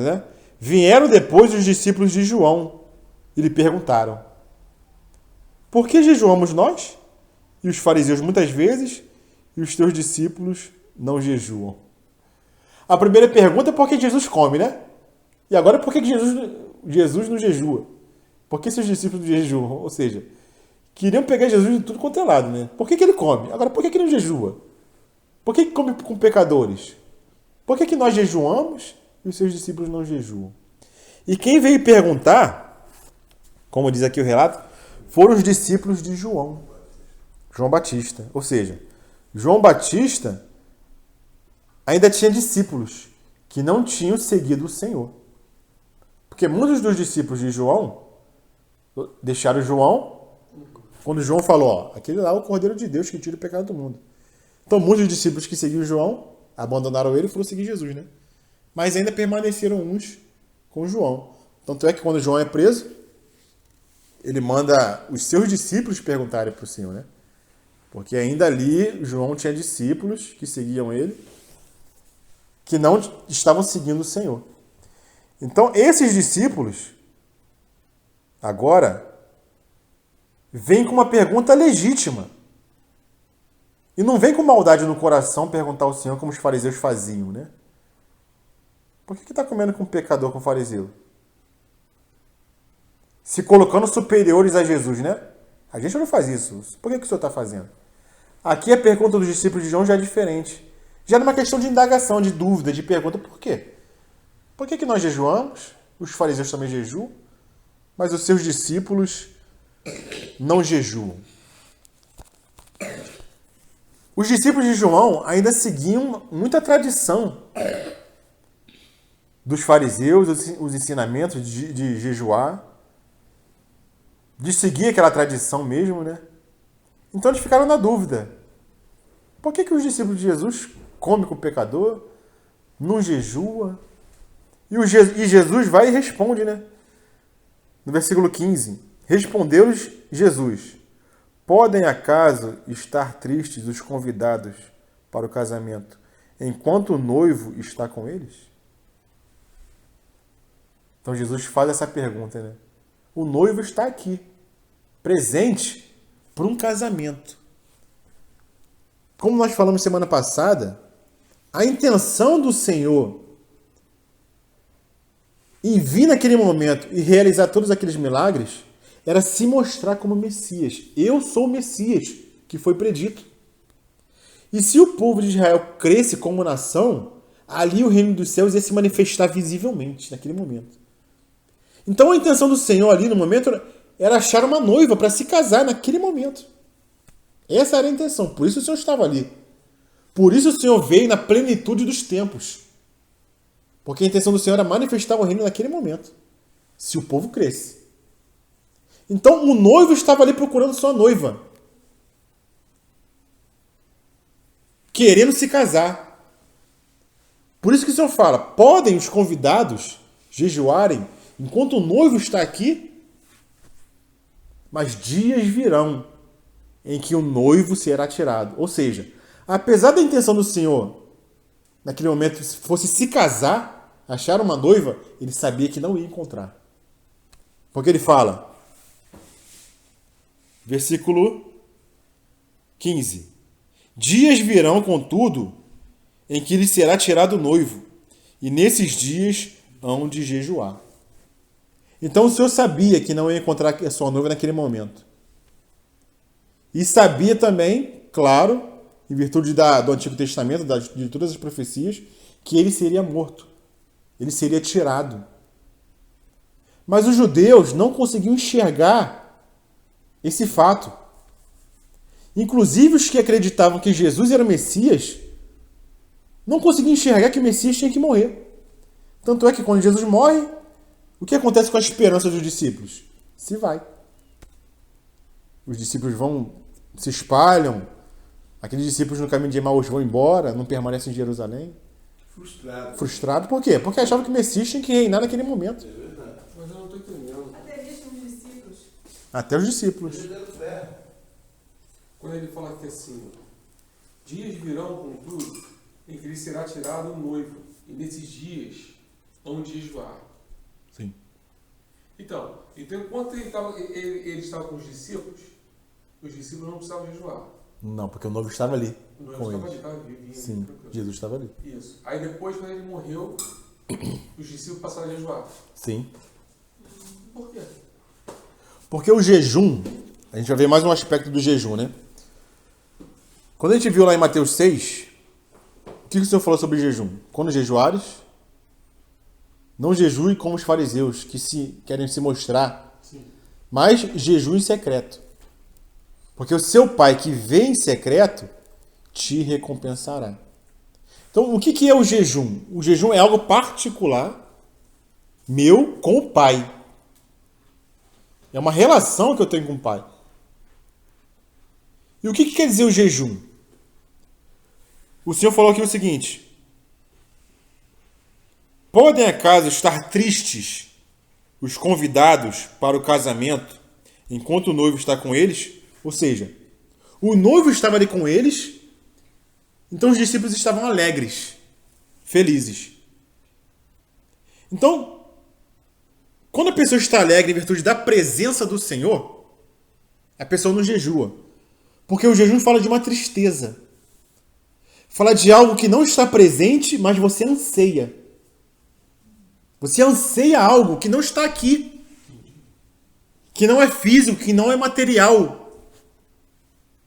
né? Vieram depois os discípulos de João e lhe perguntaram, por que jejuamos nós? E os fariseus muitas vezes, e os teus discípulos não jejuam. A primeira pergunta é por que Jesus come, né? E agora por que Jesus não jejua? Por que seus discípulos jejuam? Ou seja, queriam pegar Jesus de tudo quanto é lado, né? Por que ele come? Agora por que ele não jejua? Por que come com pecadores? Por que nós jejuamos e os seus discípulos não jejuam? E quem veio perguntar, como diz aqui o relato, foram os discípulos de João Batista. Ou seja, João Batista ainda tinha discípulos que não tinham seguido o Senhor. Porque muitos dos discípulos de João deixaram João, Quando João falou, ó, aquele lá é o Cordeiro de Deus que tira o pecado do mundo. Então, muitos discípulos que seguiam João abandonaram ele e foram seguir Jesus, né? Mas ainda permaneceram uns com João. Tanto é que quando João é preso, ele manda os seus discípulos perguntarem para o Senhor, né? Porque ainda ali João tinha discípulos que seguiam ele, que não estavam seguindo o Senhor. Então, esses discípulos, agora, vêm com uma pergunta legítima. E não vem com maldade no coração perguntar ao Senhor como os fariseus faziam, né? Por que está comendo com um pecador, com um fariseu? Se colocando superiores a Jesus, né? A gente não faz isso. Por que o Senhor está fazendo? Aqui a pergunta dos discípulos de João já é diferente. Já é uma questão de indagação, de dúvida, de pergunta. Por quê? Por que nós jejuamos? Os fariseus também jejuam, mas os seus discípulos não jejuam. Os discípulos de João ainda seguiam muita tradição dos fariseus, os ensinamentos de jejuar, de seguir aquela tradição mesmo, né? Então eles ficaram na dúvida. Por que os discípulos de Jesus comem com o pecador, não jejua? E Jesus vai e responde, né? No versículo 15. Respondeu-lhes Jesus: podem acaso estar tristes os convidados para o casamento, enquanto o noivo está com eles? Então Jesus faz essa pergunta, né? O noivo está aqui, presente para um casamento. Como nós falamos semana passada, a intenção do Senhor em vir naquele momento e realizar todos aqueles milagres era se mostrar como Messias. Eu sou o Messias que foi predito. E se o povo de Israel cresce como nação, ali o reino dos céus ia se manifestar visivelmente naquele momento. Então a intenção do Senhor ali no momento era achar uma noiva para se casar naquele momento. Essa era a intenção. Por isso o Senhor estava ali. Por isso o Senhor veio na plenitude dos tempos. Porque a intenção do Senhor era manifestar o reino naquele momento. Se o povo cresce. Então o noivo estava ali procurando sua noiva. Querendo se casar. Por isso que o Senhor fala, podem os convidados jejuarem enquanto o noivo está aqui? Mas dias virão em que o noivo será tirado. Ou seja, apesar da intenção do Senhor, naquele momento, se fosse se casar, achar uma noiva, ele sabia que não ia encontrar. Porque ele fala, versículo 15: dias virão, contudo, em que lhe será tirado o noivo, e nesses dias hão de jejuar. Então o Senhor sabia que não ia encontrar a sua noiva naquele momento. E sabia também, claro, em virtude do Antigo Testamento, de todas as profecias, que ele seria morto. Ele seria tirado. Mas os judeus não conseguiam enxergar esse fato. Inclusive os que acreditavam que Jesus era o Messias, não conseguiam enxergar que o Messias tinha que morrer. Tanto é que quando Jesus morre, o que acontece com a esperança dos discípulos? Se vai. Os discípulos se espalham. Aqueles discípulos no caminho de Emaús vão embora, não permanecem em Jerusalém. Frustrado. Por quê? Porque achavam que o Messias tinha que reinar naquele momento.
Mas eu não estou entendendo.
Até mesmo os discípulos.
Até os discípulos.
Quando ele fala que assim, dias virão, contudo, em que lhe será tirado o noivo, e nesses dias hão de jejuar.
Sim.
Então enquanto ele estava com os discípulos não precisavam jejuar.
Não, porque o noivo estava ali
O noivo
com
estava
eles.
ali,
Sim, Jesus estava ali.
Isso. Aí depois, quando ele morreu, os discípulos passaram a jejuar.
Sim.
Por quê?
Porque o jejum, a gente vai ver mais um aspecto do jejum, né? Quando a gente viu lá em Mateus 6, o que o Senhor falou sobre jejum? Quando jejuares, não jejue como os fariseus, que querem se mostrar,
Sim.
mas jejue em secreto. Porque o seu pai que vê em secreto te recompensará. Então, o que é o jejum? O jejum é algo particular meu com o pai. É uma relação que eu tenho com o pai. E o que quer dizer o jejum? O Senhor falou aqui o seguinte: podem acaso estar tristes os convidados para o casamento enquanto o noivo está com eles? Ou seja, o noivo estava ali com eles, então os discípulos estavam alegres, felizes. Então, quando a pessoa está alegre em virtude da presença do Senhor, a pessoa não jejua. Porque o jejum fala de uma tristeza. Fala de algo que não está presente, mas você anseia. Você anseia algo que não está aqui. Que não é físico, que não é material.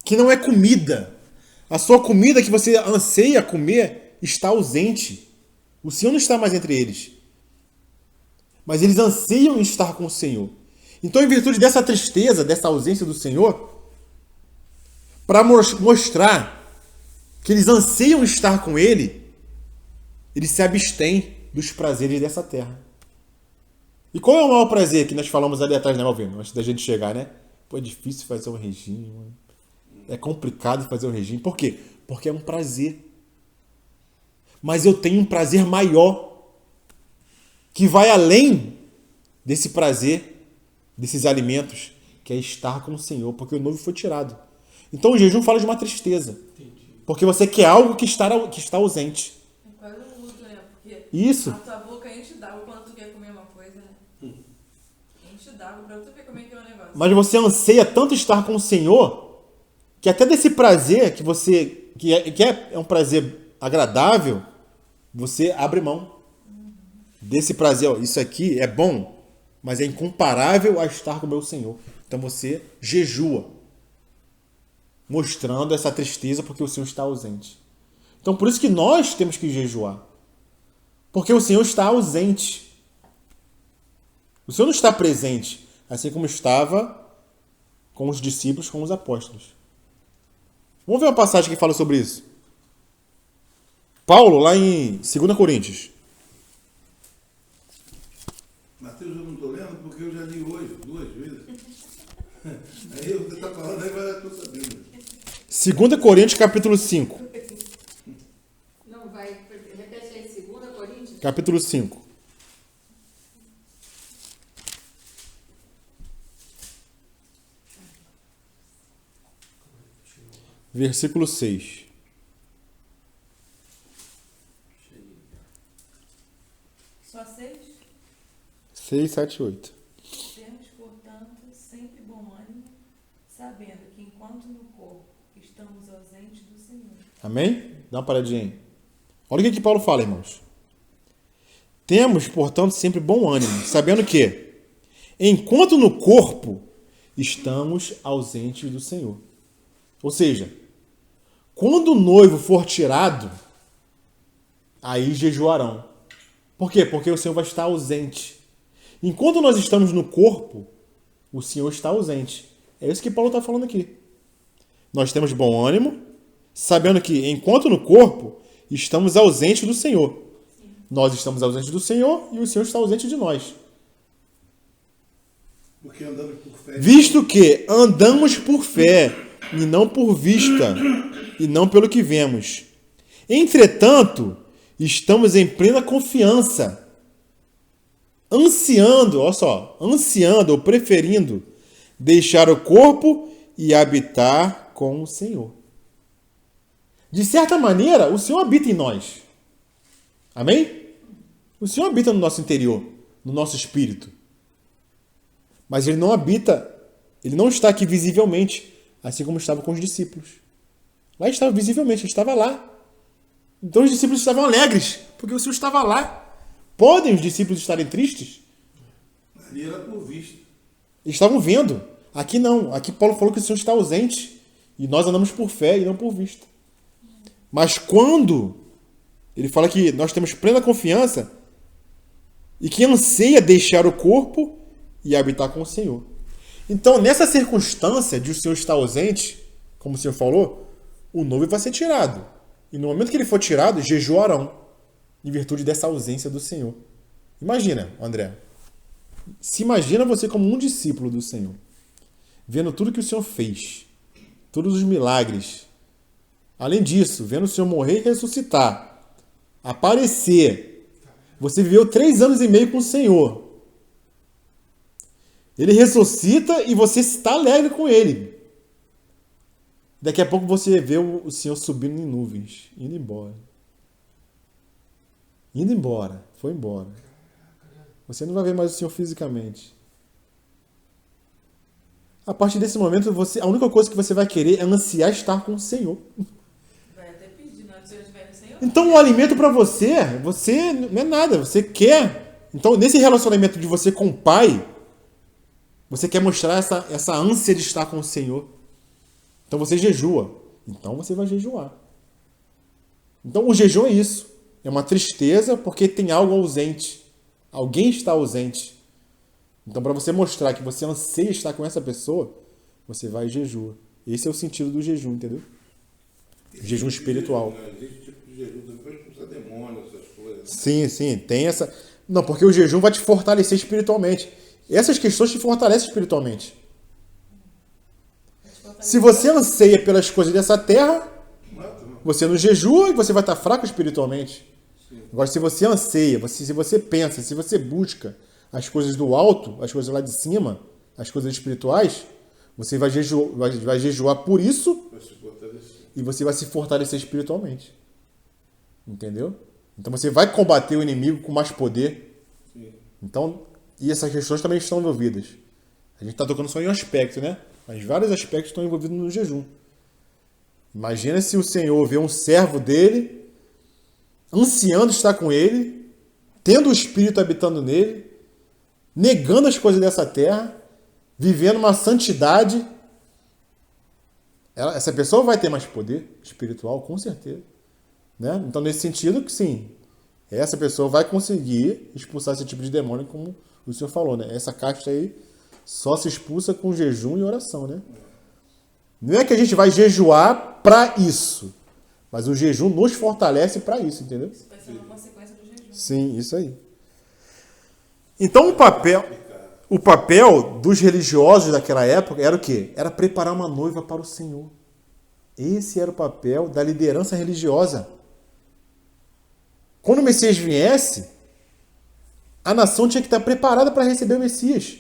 Que não é comida. A sua comida que você anseia comer está ausente. O Senhor não está mais entre eles. Mas eles anseiam em estar com o Senhor. Então, em virtude dessa tristeza, dessa ausência do Senhor, para mostrar que eles anseiam estar com Ele, eles se abstêm dos prazeres dessa terra. E qual é o maior prazer que nós falamos ali atrás, né, Malvino? Antes da gente chegar, né? Pô, é difícil fazer um regime, mano. É complicado fazer um regime. Por quê? Porque é um prazer. Mas eu tenho um prazer maior, que vai além desse prazer, desses alimentos, que é estar com o Senhor, porque o noivo foi tirado. Então o jejum fala de uma tristeza. Porque você quer algo que está ausente.
É quase um luto, né? Porque
Isso.
a tua boca enche d'água quando tu quer comer uma coisa, né? Enche d'água pra tu ver como é que é o negócio.
Mas você anseia tanto estar com o Senhor, que até desse prazer que você que é um prazer agradável, você abre mão. Desse prazer, ó, isso aqui é bom, mas é incomparável a estar com o meu Senhor. Então você jejua, mostrando essa tristeza porque o Senhor está ausente. Então por isso que nós temos que jejuar. Porque o Senhor está ausente. O Senhor não está presente, assim como estava com os discípulos, com os apóstolos. Vamos ver uma passagem que fala sobre isso. Paulo, lá em 2 Coríntios.
Mateus, eu não estou lendo porque eu já li hoje, 2 vezes. Aí você está falando, aí eu estou sabendo.
2 Coríntios, capítulo 5.
Não, vai, repete aí, 2 Coríntios.
Capítulo 5. Versículo 6.
Só 6?
6, 7, 8.
Temos, portanto, sempre bom ânimo, sabendo que enquanto no corpo estamos ausentes do Senhor.
Amém? Dá uma paradinha aí. Olha o que Paulo fala, irmãos. Temos, portanto, sempre bom ânimo, sabendo que, enquanto no corpo, estamos ausentes do Senhor. Ou seja, quando o noivo for tirado, aí jejuarão. Por quê? Porque o Senhor vai estar ausente. Enquanto nós estamos no corpo, o Senhor está ausente. É isso que Paulo está falando aqui. Nós temos bom ânimo, sabendo que, enquanto no corpo, estamos ausentes do Senhor. Nós estamos ausentes do Senhor e o Senhor está ausente de nós.
Porque andamos por fé.
Visto que andamos por fé e não por vista, e não pelo que vemos. Entretanto, estamos em plena confiança, ansiando ou preferindo deixar o corpo e habitar com o Senhor. De certa maneira, o Senhor habita em nós. Amém? O Senhor habita no nosso interior, no nosso espírito. Mas ele não habita, ele não está aqui visivelmente, assim como estava com os discípulos. Lá estava visivelmente, ele estava lá. Então os discípulos estavam alegres, porque o Senhor estava lá. Podem os discípulos estarem tristes?
Ali era por vista.
Eles estavam vendo. Aqui não. Aqui Paulo falou que o Senhor está ausente. E nós andamos por fé e não por vista. Mas quando ele fala que nós temos plena confiança e que anseia deixar o corpo e habitar com o Senhor. Então, nessa circunstância de o Senhor estar ausente, como o Senhor falou, o noivo vai ser tirado. E no momento que ele for tirado, jejuarão, em virtude dessa ausência do Senhor. Imagina, André. Se imagina você como um discípulo do Senhor, vendo tudo que o Senhor fez, todos os milagres. Além disso, vendo o Senhor morrer e ressuscitar, aparecer. Você viveu 3 anos e meio com o Senhor. Ele ressuscita e você está alegre com ele. Daqui a pouco você vê o Senhor subindo em nuvens, indo embora. Indo embora, foi embora. Você não vai ver mais o Senhor fisicamente. A partir desse momento, a única coisa que você vai querer é ansiar estar com o Senhor.
Vai até pedir, não é? Se o Senhor estiver no Senhor.
Então o alimento para você não é nada, você quer. Então nesse relacionamento de você com o Pai, você quer mostrar essa ânsia de estar com o Senhor. Então você jejua. Então você vai jejuar. Então o jejum é isso. É uma tristeza porque tem algo ausente. Alguém está ausente. Então para você mostrar que você anseia estar com essa pessoa, você vai e jejua. Esse é o sentido do jejum, entendeu? Jejum espiritual.
Existe tipo de jejum também para expulsar demônios, essas coisas.
Sim, tem essa... Não, porque o jejum vai te fortalecer espiritualmente. Essas questões te fortalecem espiritualmente. Se você anseia pelas coisas dessa terra, você não jejua e você vai estar fraco espiritualmente. Agora, se você anseia, se você pensa, se você busca as coisas do alto, as coisas lá de cima, as coisas espirituais, você vai jejuar por isso e você vai se fortalecer espiritualmente. Entendeu? Então você vai combater o inimigo com mais poder. Então, e essas questões também estão envolvidas. A gente está tocando só em um aspecto, né? Mas vários aspectos estão envolvidos no jejum. Imagina se o Senhor vê um servo dele, ansiando estar com ele, tendo o Espírito habitando nele, negando as coisas dessa terra, vivendo uma santidade. Essa pessoa vai ter mais poder espiritual, com certeza. Né? Então, nesse sentido, que sim, essa pessoa vai conseguir expulsar esse tipo de demônio, como o Senhor falou, né? Essa casta aí só se expulsa com jejum e oração, né? Não é que a gente vai jejuar para isso, mas o jejum nos fortalece para isso, entendeu?
Isso vai ser uma consequência do jejum.
Sim, isso aí. Então o papel dos religiosos daquela época era o quê? Era preparar uma noiva para o Senhor. Esse era o papel da liderança religiosa. Quando o Messias viesse, a nação tinha que estar preparada para receber o Messias.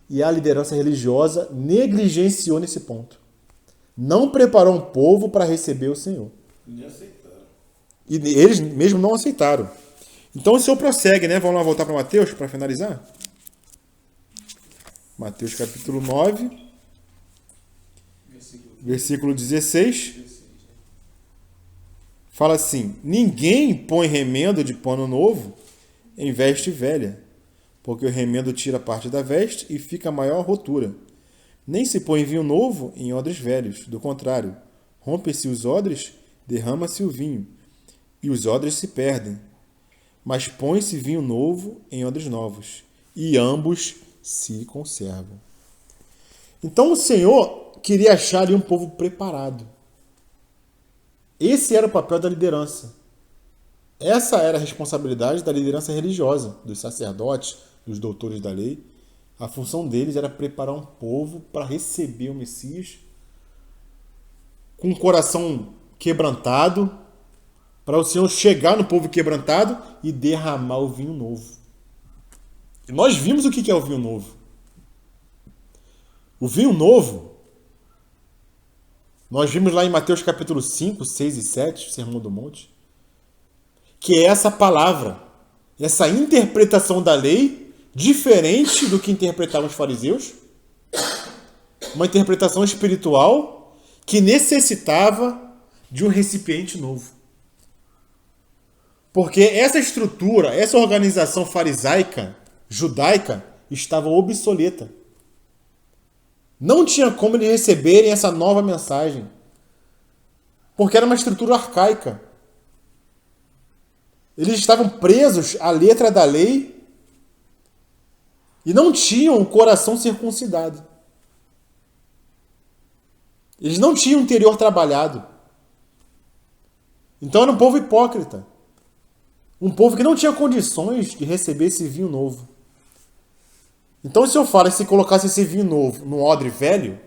E a liderança religiosa negligenciou nesse ponto. Não preparou um povo para receber o Senhor.
Nem aceitaram.
E eles mesmo não aceitaram. Então o Senhor prossegue, né? Vamos lá voltar para Mateus para finalizar? Mateus capítulo 9, versículo 16. Fala assim: ninguém põe remendo de pano novo em veste velha, porque o remendo tira parte da veste e fica maior a rotura. Nem se põe vinho novo em odres velhos, do contrário, rompe-se os odres, derrama-se o vinho, e os odres se perdem. Mas põe-se vinho novo em odres novos, e ambos se conservam. Então o Senhor queria achar ali um povo preparado. Esse era o papel da liderança. Essa era a responsabilidade da liderança religiosa, dos sacerdotes, dos doutores da lei. A função deles era preparar um povo para receber o Messias com o coração quebrantado, para o Senhor chegar no povo quebrantado e derramar o vinho novo. E nós vimos o que é o vinho novo. O vinho novo, nós vimos lá em Mateus capítulo 5, 6 e 7, Sermão do Monte, que é essa palavra, essa interpretação da lei, diferente do que interpretavam os fariseus, uma interpretação espiritual que necessitava de um recipiente novo. Porque essa estrutura, essa organização farisaica, judaica, estava obsoleta. Não tinha como eles receberem essa nova mensagem. Porque era uma estrutura arcaica. Eles estavam presos à letra da lei e não tinham o coração circuncidado. Eles não tinham o interior trabalhado. Então era um povo hipócrita. Um povo que não tinha condições de receber esse vinho novo. Então o Senhor fala, se colocasse esse vinho novo num odre velho,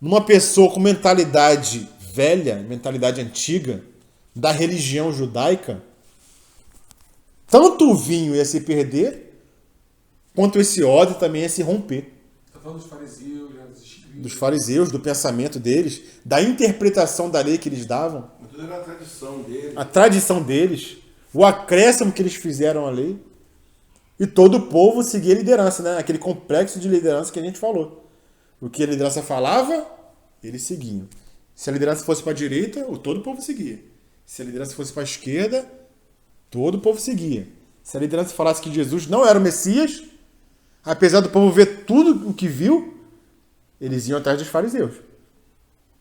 numa pessoa com mentalidade velha, mentalidade antiga, da religião judaica, tanto o vinho ia se perder, quanto esse ódio também ia se romper.
Está falando dos fariseus, né, dos escribas.
Dos fariseus, do pensamento deles, da interpretação da lei que eles davam,
Tudo era a tradição dele.
a tradição deles, o acréscimo que eles fizeram à lei. E todo o povo seguia a liderança, né? Aquele complexo de liderança que a gente falou. O que a liderança falava, eles seguiam. Se a liderança fosse para a direita, todo o povo seguia. Se a liderança fosse para a esquerda, todo o povo seguia. Se a liderança falasse que Jesus não era o Messias, apesar do povo ver tudo o que viu, eles iam atrás dos fariseus.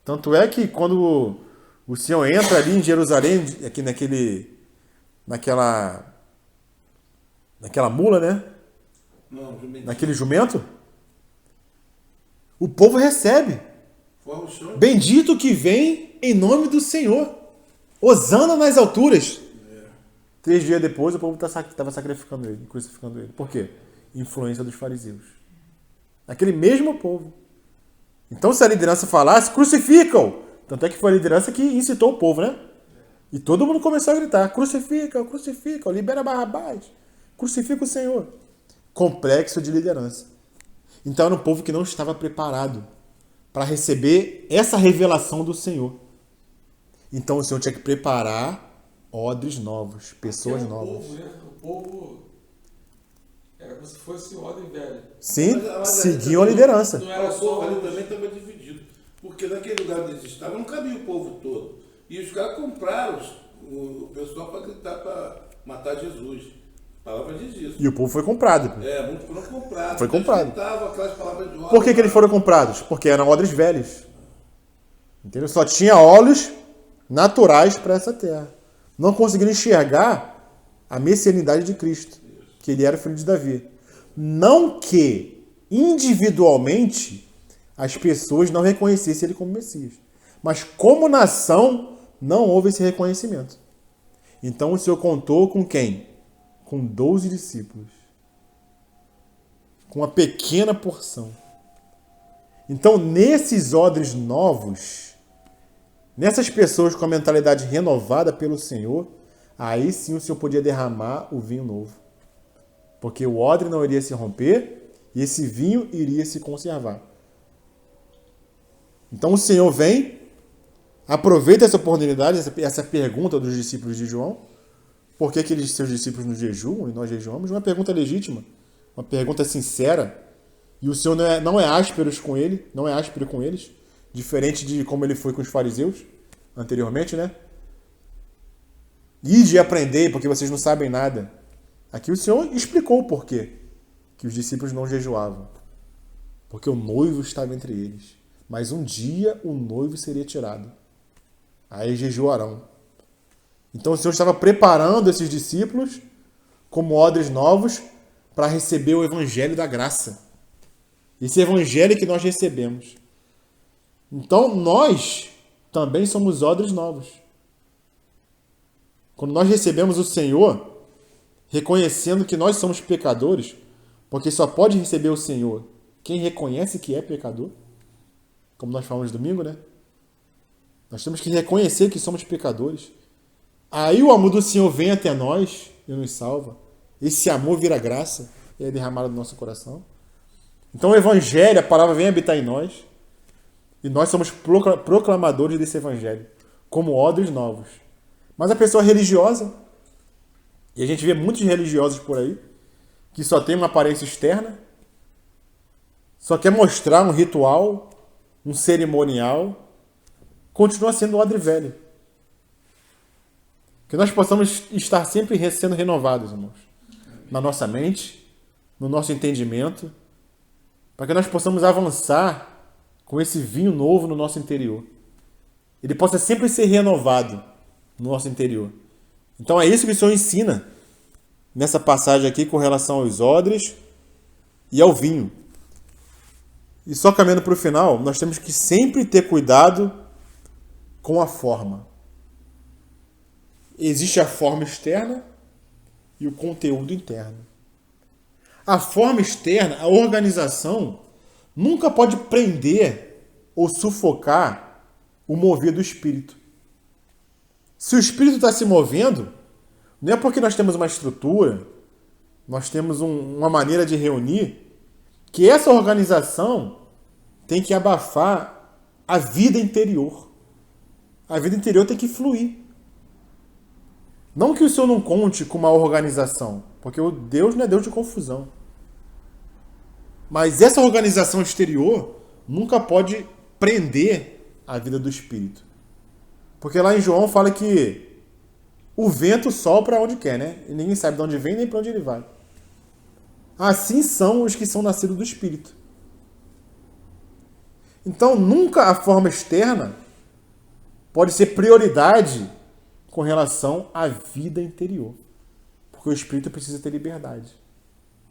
Tanto é que quando o Senhor entra ali em Jerusalém, aqui naquela mula, né?
Não, jumentinho.
Naquele jumento, o povo recebe.
Forra o chão.
Bendito que vem em nome do Senhor. Hosana nas alturas. 3 dias depois, o povo estava sacrificando ele, crucificando ele. Por quê? Influência dos fariseus. Aquele mesmo povo. Então, se a liderança falasse, crucificam! Tanto é que foi a liderança que incitou o povo, né? E todo mundo começou a gritar, crucificam, crucificam, libera Barrabás, crucifica o Senhor. Complexo de liderança. Então, era um povo que não estava preparado para receber essa revelação do Senhor. Então, o Senhor tinha que preparar odres novos, pessoas
Porque
novas.
O povo, né? O povo era como se fosse o odre velho.
Sim,
Mas
seguiam a liderança.
Não
O
era
povo
só
ali também estava dividido. Porque naquele lugar onde eles estavam não cabia o povo todo. E os caras compraram o pessoal para gritar para matar Jesus. A palavra diz isso.
E o povo foi comprado.
Muitos foram comprados.
Foi comprado.
Eles gritavam aquelas palavras de ordem.
Por que eles foram comprados? Porque eram odres velhos. Entendeu? Só tinha óleos naturais para essa terra. Não conseguiram enxergar a messianidade de Cristo, que ele era filho de Davi. Não que individualmente as pessoas não reconhecessem ele como Messias, mas como nação não houve esse reconhecimento. Então o Senhor contou com quem? Com 12 discípulos. Com uma pequena porção. Então, nesses odres novos, nessas pessoas com a mentalidade renovada pelo Senhor, aí sim o Senhor podia derramar o vinho novo. Porque o odre não iria se romper e esse vinho iria se conservar. Então o Senhor vem, aproveita essa oportunidade, essa pergunta dos discípulos de João. Por que aqueles seus discípulos não jejuam e nós jejuamos? Uma pergunta legítima, uma pergunta sincera. E o Senhor não é áspero com ele, não é áspero com eles, diferente de como ele foi com os fariseus anteriormente, né? Ide aprender, porque vocês não sabem nada. Aqui o Senhor explicou o porquê que os discípulos não jejuavam. Porque o noivo estava entre eles. Mas um dia o noivo seria tirado. Aí jejuarão. Então o Senhor estava preparando esses discípulos como odres novos para receber o evangelho da graça. Esse evangelho que nós recebemos. Então nós também somos odres novos. Quando nós recebemos o Senhor, reconhecendo que nós somos pecadores, porque só pode receber o Senhor quem reconhece que é pecador, como nós falamos domingo, né? Nós temos que reconhecer que somos pecadores. Aí o amor do Senhor vem até nós e nos salva. Esse amor vira graça e é derramado no nosso coração. Então o Evangelho, a palavra vem habitar em nós e nós somos proclamadores desse Evangelho, como odres novos. Mas a pessoa religiosa, e a gente vê muitos religiosos por aí, que só tem uma aparência externa, só quer mostrar um ritual, um cerimonial, continua sendo odre velho. Que nós possamos estar sempre sendo renovados, irmãos. Na nossa mente, no nosso entendimento, para que nós possamos avançar com esse vinho novo no nosso interior. Ele possa sempre ser renovado no nosso interior. Então é isso que o Senhor ensina nessa passagem aqui com relação aos odres e ao vinho. E só caminhando para o final, nós temos que sempre ter cuidado com a forma. Existe a forma externa e o conteúdo interno. A forma externa, a organização, nunca pode prender ou sufocar o mover do Espírito. Se o Espírito está se movendo, não é porque nós temos uma estrutura, nós temos uma maneira de reunir, que essa organização tem que abafar a vida interior. A vida interior tem que fluir. Não que o Senhor não conte com uma organização, porque o Deus não é Deus de confusão. Mas essa organização exterior nunca pode prender a vida do Espírito. Porque lá em João fala que o vento sopra onde quer, né? E ninguém sabe de onde vem nem para onde ele vai. Assim são os que são nascidos do Espírito. Então, nunca a forma externa pode ser prioridade com relação à vida interior. Porque o Espírito precisa ter liberdade.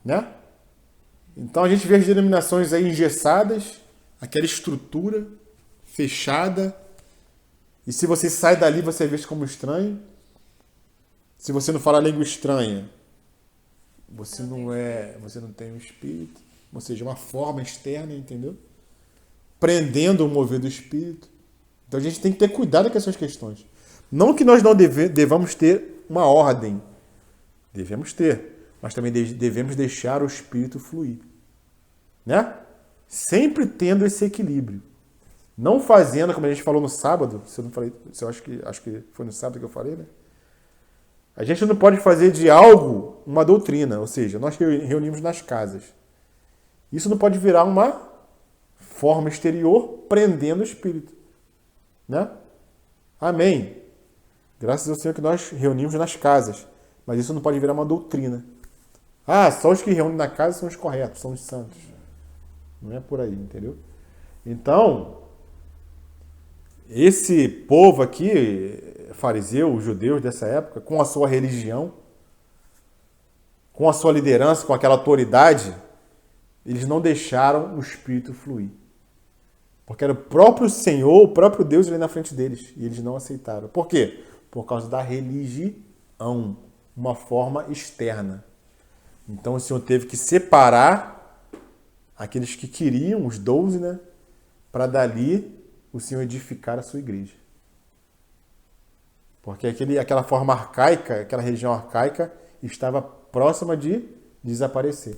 Né? Então, a gente vê as denominações aí engessadas, aquela estrutura fechada. E se você sai dali, você é visto como estranho. Se você não fala língua estranha, você não tem um espírito, ou seja, uma forma externa, entendeu? Prendendo o mover do espírito. Então a gente tem que ter cuidado com essas questões. Não que nós não devamos ter uma ordem. Devemos ter. Mas também devemos deixar o espírito fluir. Né? Sempre tendo esse equilíbrio. Não fazendo, como a gente falou no sábado, se eu não falei, acho que foi no sábado que eu falei, né? A gente não pode fazer de algo uma doutrina, ou seja, nós reunimos nas casas. Isso não pode virar uma forma exterior prendendo o espírito. Né? Amém. Graças ao Senhor que nós reunimos nas casas. Mas isso não pode virar uma doutrina. Ah, só os que reúnem na casa são os corretos, são os santos. Não é por aí, entendeu? Então, esse povo aqui, fariseu, os judeus dessa época, com a sua religião, com a sua liderança, com aquela autoridade, eles não deixaram o Espírito fluir. Porque era o próprio Senhor, o próprio Deus ali na frente deles, e eles não aceitaram. Por quê? Por causa da religião, uma forma externa. Então o Senhor teve que separar aqueles que queriam, os 12, né, para dali o Senhor edificar a sua igreja. Porque aquela forma arcaica, aquela religião arcaica, estava próxima de desaparecer.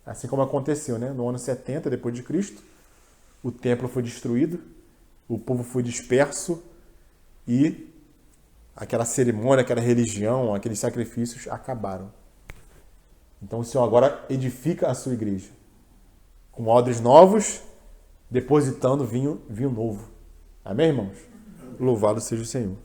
Assim como aconteceu, né? No ano 70 depois de Cristo, o templo foi destruído, o povo foi disperso e aquela cerimônia, aquela religião, aqueles sacrifícios acabaram. Então o Senhor agora edifica a sua igreja com odres novos, depositando vinho novo. Amém, irmãos? Louvado seja o Senhor.